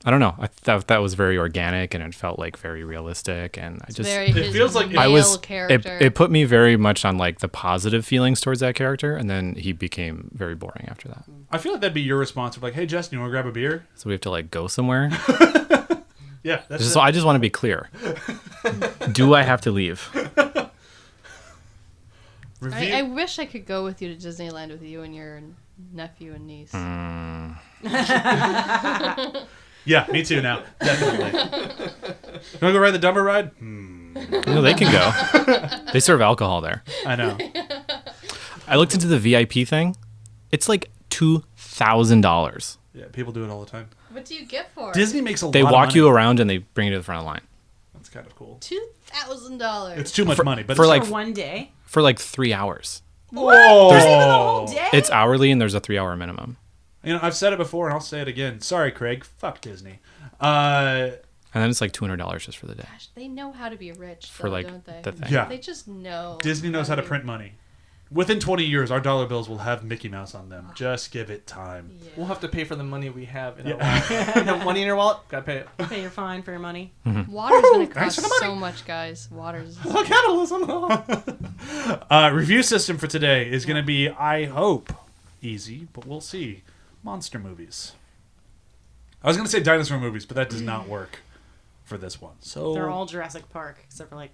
I don't know. I thought that was very organic, and it felt like very realistic, and I just Very, It his feels like- male I was character. it put me very much on like the positive feelings towards that character, and then he became very boring after that. I feel like that'd be your response. Of like, hey, Justin, you want to grab a beer? So we have to like go somewhere. Yeah. That's Just, it. I just want to be clear. Do I have to leave? Review. I wish I could go with you to Disneyland with you and your nephew and niece. Yeah, me too now. Definitely. You want to go ride the Dumber ride? No, they can go. They serve alcohol there. I know. I looked into the VIP thing. It's like $2,000. Yeah, people do it all the time. What do you get for it? Disney makes a They lot walk of money. you around and they bring you to the front of the line That's kind of cool. $2,000. It's too much money, but for it's like For one day. for like 3 hours. Whoa! Even the whole day. It's hourly and there's a 3-hour minimum. You know, I've said it before and I'll say it again. Sorry, Craig. Fuck Disney. Uh, And then it's like $200 just for the day. Gosh, they know how to be rich, For though, like don't they? the thing. yeah. They just know. Disney knows how to print money. Within 20 years, our dollar bills will have Mickey Mouse on them. Just give it time. Yeah. We'll have to pay for the money we have in our wallet. You have money in your wallet? Gotta pay it. Pay your fine for your money. Water's gonna Thanks cost for the money. so much, guys. Water's. Oh, capitalism! Review system for today is going to be, I hope, easy, but we'll see. Monster movies. I was going to say dinosaur movies, but that does not work for this one. So They're all Jurassic Park, except for like,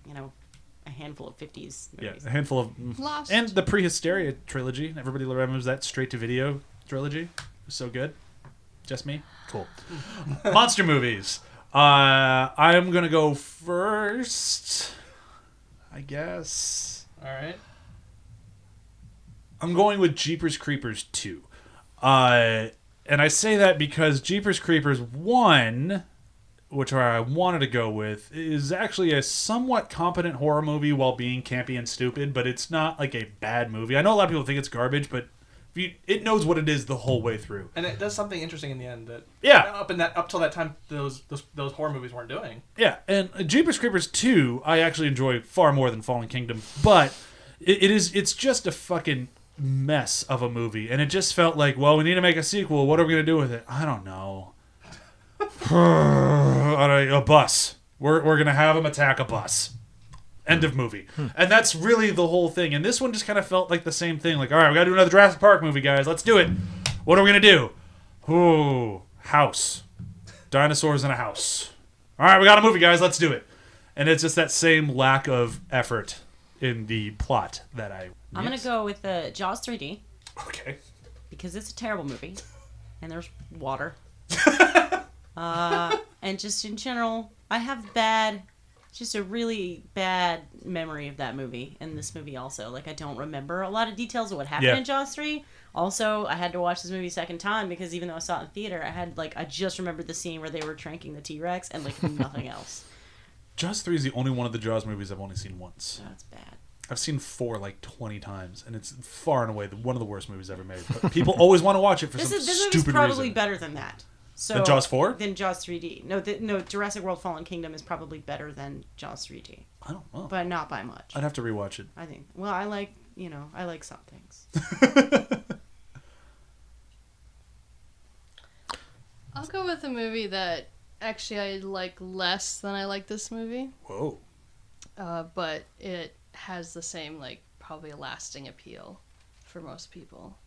a handful of 50s yeah, movies. a handful of Lost. and the Prehysteria trilogy. Everybody remembers that straight to video trilogy. It was so good. Just me? Cool. Monster movies. I'm going to go first, I guess. All right. I'm going with Jeepers Creepers 2. And I say that because Jeepers Creepers 1, which I wanted to go with, is actually a somewhat competent horror movie while being campy and stupid, but it's not like a bad movie. I know a lot of people think it's garbage, but it knows what it is the whole way through. And it does something interesting in the end that Yeah. up till that time those horror movies weren't doing. Yeah, and Jeepers Creepers 2, I actually enjoy far more than Fallen Kingdom, but it's just a fucking mess of a movie, and it just felt like, well, we need to make a sequel. What are we going to do with it? I don't know. On a bus. We're going to have them attack a bus. End of movie. And that's really the whole thing. And this one just kind of felt like the same thing. Like, all right, we got to do another Jurassic Park movie, guys. Let's do it. What are we going to do? Ooh, house. Dinosaurs in a house. All right, we got a movie, guys. Let's do it. And it's just that same lack of effort in the plot that I'm going to go with Jaws 3D. Okay. Because it's a terrible movie. And there's water. And just in general, I have just a really bad memory of that movie and this movie also. Like, I don't remember a lot of details of what happened in Jaws 3. Also, I had to watch this movie a second time because even though I saw it in theater, I just remembered the scene where they were tranking the T-Rex and, like, nothing else. Jaws 3 is the only one of the Jaws movies I've only seen once. That's bad. I've seen 4 like 20 times, and it's far and away one of the worst movies ever made. But people always want to watch it for some stupid reason. This movie's probably better than that. So than Jaws 4? Than Jaws 3D. No, Jurassic World Fallen Kingdom is probably better than Jaws 3D. I don't know. But not by much. I'd have to rewatch it. I think. Well, I like some things. I'll go with a movie that actually I like less than I like this movie. Whoa. But it has the same, like, probably lasting appeal for most people.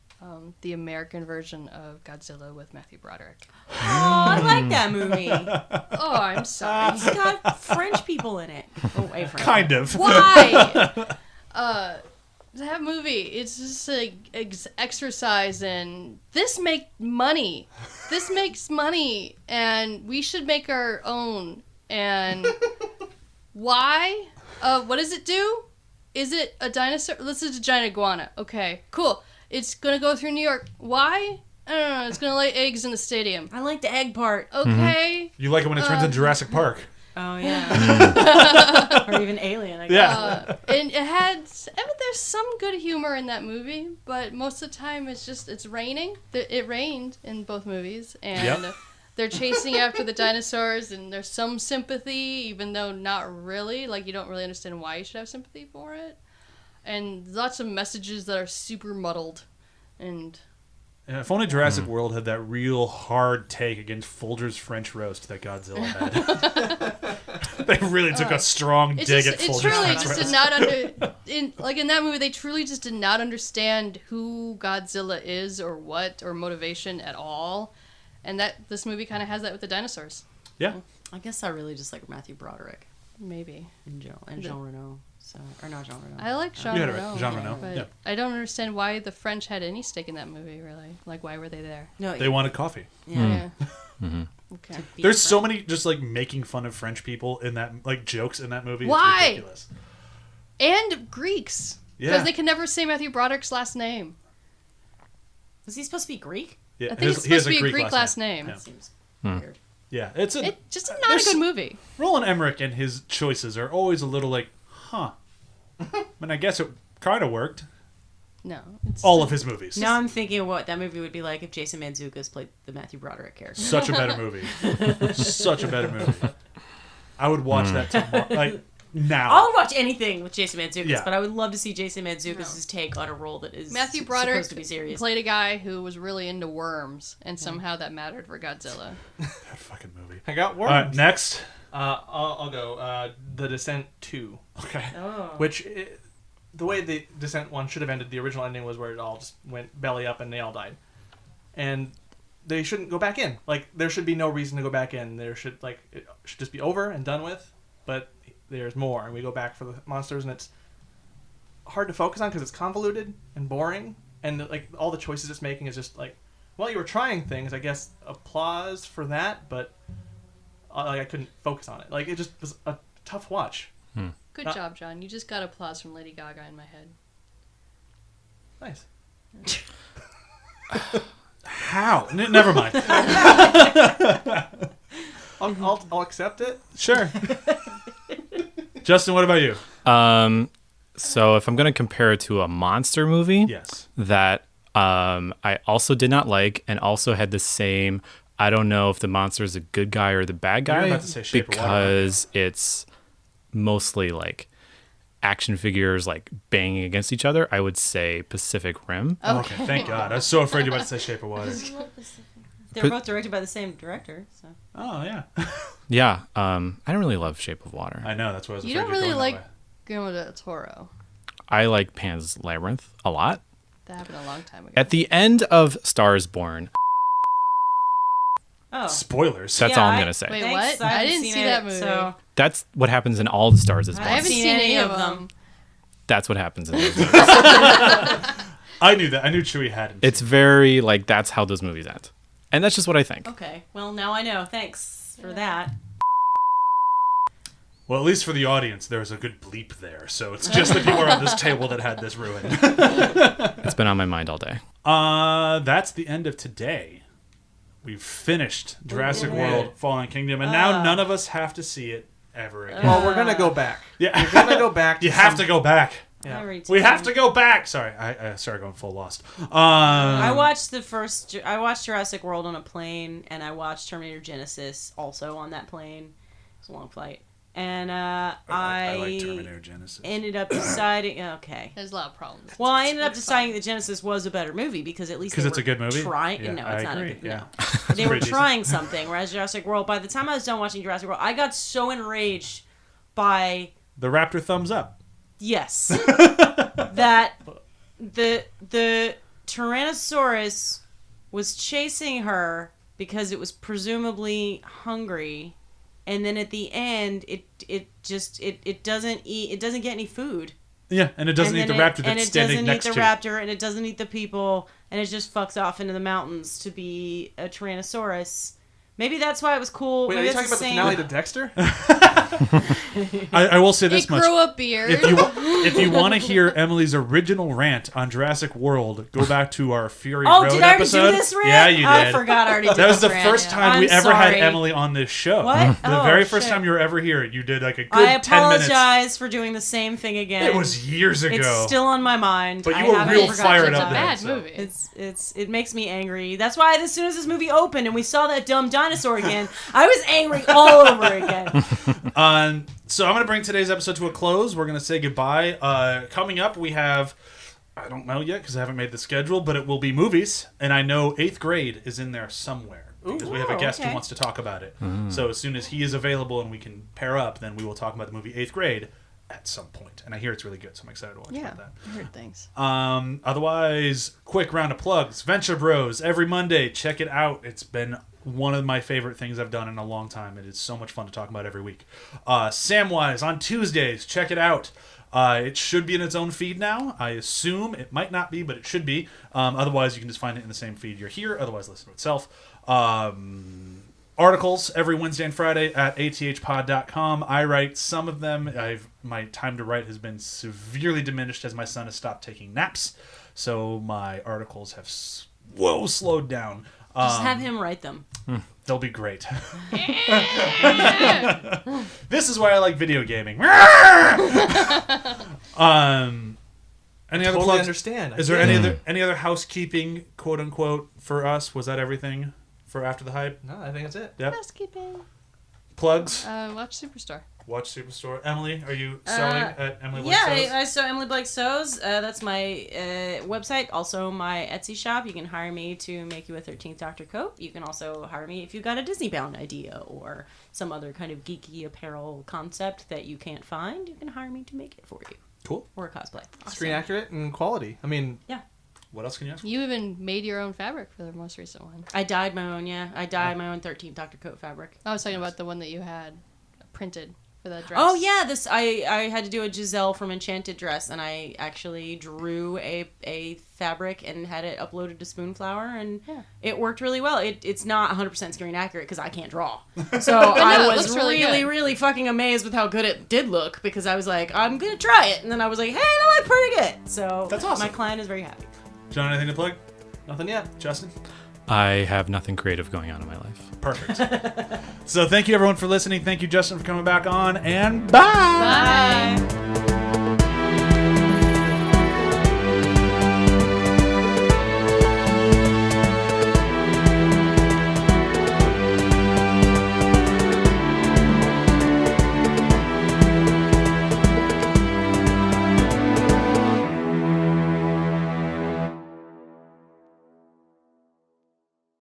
The American version of Godzilla with Matthew Broderick. Oh, I like that movie. Oh, I'm sorry. It's got French people in it. Oh, a French. Kind of. Why? That movie, it's just like exercise in this makes money. This makes money, and we should make our own. And why? What does it do? Is it a dinosaur? This is a giant iguana. Okay, cool. It's gonna go through New York. Why? I don't know. It's gonna lay eggs in the stadium. I like the egg part. Okay. You like it when it turns into Jurassic Park. Oh, yeah. Or even Alien, I guess. Yeah. And it had, I mean, there's some good humor in that movie, but most of the time it's raining. It rained in both movies, and they're chasing after the dinosaurs, and there's some sympathy, even though not really. Like, you don't really understand why you should have sympathy for it. And lots of messages that are super muddled. And Yeah, if only Jurassic World had that real hard take against Folger's French roast that Godzilla had. They really took a strong dig at Folger's French roast. Did not in that movie, they truly just did not understand who Godzilla is or what or motivation at all. And this movie kind of has that with the dinosaurs. Yeah. I guess I really just like Matthew Broderick Maybe. and Jean Reno. So, or not Jean Reno. I like Jean You had it Reno. right. Jean Reno. But Yeah. I don't understand why the French had any stake in that movie, really. Like, why were they there? No, They wanted coffee. yeah. Okay. There's so many just like making fun of French people in that, like jokes in that movie. Why? It's ridiculous. And Greeks. Yeah. Because they can never say Matthew Broderick's last name. Was he supposed to be Greek? Yeah, I think it's he has supposed to be a Greek last name. That seems Yeah. weird. Yeah, it's a It's just not a good movie. Roland Emmerich and his choices are always a little like, huh. I mean, I guess it kind of worked. No. It's All of his movies. Now I'm thinking of what that movie would be like if Jason Mantzoukas played the Matthew Broderick character. Such a better movie. Such a better movie. I would watch that tomorrow. Like, now. I'll watch anything with Jason Mantzoukas, Yeah. but I would love to see Jason Mantzoukas' take on a role that is Matthew Broderick supposed to be serious. played a guy who was really into worms, and somehow that mattered for Godzilla. That fucking movie. I got worms. Next. I'll go. The Descent 2. Okay. Oh. Which, the way the Descent 1 should have ended, the original ending was where it all just went belly up and they all died. And they shouldn't go back in. Like, there should be no reason to go back in. There should, like, it should just be over and done with. But there's more, and we go back for the monsters, and it's hard to focus on because it's convoluted and boring. And, like, all the choices it's making is just, like, well, you were trying things. I guess applause for that, but like, I couldn't focus on it. Like, it just was a tough watch. Good job, John. You just got applause from Lady Gaga in my head. Nice. How? Never mind. I'll accept it. Sure. Justin, what about you? So if I'm going to compare it to a monster movie Yes. that I also did not like and also had the same, I don't know if the monster is a good guy or the bad You were guy about to say Shape of Water, because it's mostly like action figures like banging against each other, I would say Pacific Rim. Okay, thank God. I was so afraid you were about to say Shape of Water. They're both directed by the same director, so. Oh, yeah. Yeah, I don't really love Shape of Water. I know, that's why I was You afraid don't you're really going like that way. Guillermo del Toro. I like Pan's Labyrinth a lot. That happened a long time ago. At the end of Stars Born, Oh. Spoilers. that's Yeah, all I'm I- going to say. Wait, Thanks, what? I haven't didn't seen see it, that movie. So That's what happens in all the Stars is I Born. haven't seen any of them. That's what happens in those movies. I knew that. I knew Chewie hadn't. It's very, like, that's how those movies end. And that's just what I think. Okay. Well, now I know. Thanks for that. Well, at least for the audience, there's a good bleep there. So it's just the people around this table that had this ruined. It's been on my mind all day. That's the end of today. We've finished Jurassic did it. World Fallen Kingdom, and now none of us have to see it ever again. Well, we're gonna go back. Yeah. We're gonna go back. You have to go back. Yeah. We have to go back. Sorry, I started going full lost. I watched Jurassic World on a plane, and I watched Terminator Genesis also on that plane. It was a long flight, and I like Terminator Genesis. ended up deciding. Okay. There's a lot of problems. Well, I ended up deciding that Genesis was a better movie because at least Because they it's a were good movie? Trying, Yeah, no, I it's not agree, a good. yeah. No. They were pretty decent. trying something. Whereas Jurassic World, by the time I was done watching Jurassic World, I got so enraged by The Raptor thumbs up. yes that the Tyrannosaurus was chasing her because it was presumably hungry, and then at the end it doesn't get any food. Yeah, and it doesn't eat the raptor that's standing next to And it doesn't eat the raptor, and it doesn't eat the people, and it just fucks off into the mountains to be a Tyrannosaurus. Maybe that's why it was cool. Wait, are Maybe you that's talking about the same- finale to Dexter? I will say this It much. grew a beard. If you want to hear Emily's original rant on Jurassic World, go back to our Fury Oh, Road did I already episode. do this rant? Yeah, you did. I forgot I already did That was this the rant. first time I'm we ever had sorry. Emily on this show. What? The Oh, very first shit. time you were ever here, you did like a good I 10 minutes. apologize for doing the same thing again. It was years ago. It's still on my mind. But you I were haven't real forgotten fired it. It's up a then, bad so. movie. It makes me angry. That's why as soon as this movie opened and we saw that dumb dinosaur again, I was angry all over again. So I'm going to bring today's episode to a close. We're going to say goodbye. Coming up, we have, I don't know yet because I haven't made the schedule, but it will be movies. And I know 8th grade is in there somewhere because we have a guest who wants to talk about it. So as soon as he is available and we can pair up, then we will talk about the movie 8th grade at some point. And I hear it's really good, so I'm excited to watch about that. I heard things. Otherwise, quick round of plugs. Venture Bros, every Monday. Check it out. It's been one of my favorite things I've done in a long time. It is so much fun to talk about every week. Samwise on Tuesdays. Check it out. It should be in its own feed now. I assume it might not be, but it should be. Otherwise, you can just find it in the same feed you're here. Otherwise, listen to itself. Articles every Wednesday and Friday at athpod.com. I write some of them. My time to write has been severely diminished as my son has stopped taking naps. So my articles have slowed down. Just have him write them. They'll be great. This is why I like video gaming. Any other Totally plugs? understand. Is there any other housekeeping, quote unquote, for us? Was that everything for After the Hype? No, I think that's it. Yep. Housekeeping. Plugs. Watch Superstar. Watch Superstore. Emily, are you sewing at Emily Blake Yeah, Sews? I sew Emily Blake Sews. That's my website. Also, my Etsy shop. You can hire me to make you a 13th Doctor coat. You can also hire me if you've got a Disney-bound idea or some other kind of geeky apparel concept that you can't find. You can hire me to make it for you. Cool. Or a cosplay. Screen accurate and quality. I mean, Yeah. What else can you ask for? You even made your own fabric for the most recent one. I dyed my own, yeah. I dyed my own 13th Doctor coat fabric. I was talking about the one that you had printed for the dress. Oh yeah, I had to do a Giselle from Enchanted dress, and I actually drew a fabric and had it uploaded to Spoonflower, and it worked really well. It's not 100% screen accurate because I can't draw, so I it was looks really really, good. really fucking amazed with how good it did look because I was like, I'm gonna try it, and then I was like, hey, that looks pretty good. So That's awesome. My client is very happy. John, anything to plug? nothing yet. Justin? I have nothing creative going on in my life. Perfect. So thank you everyone for listening. Thank you, Justin, for coming back on, and bye! Bye.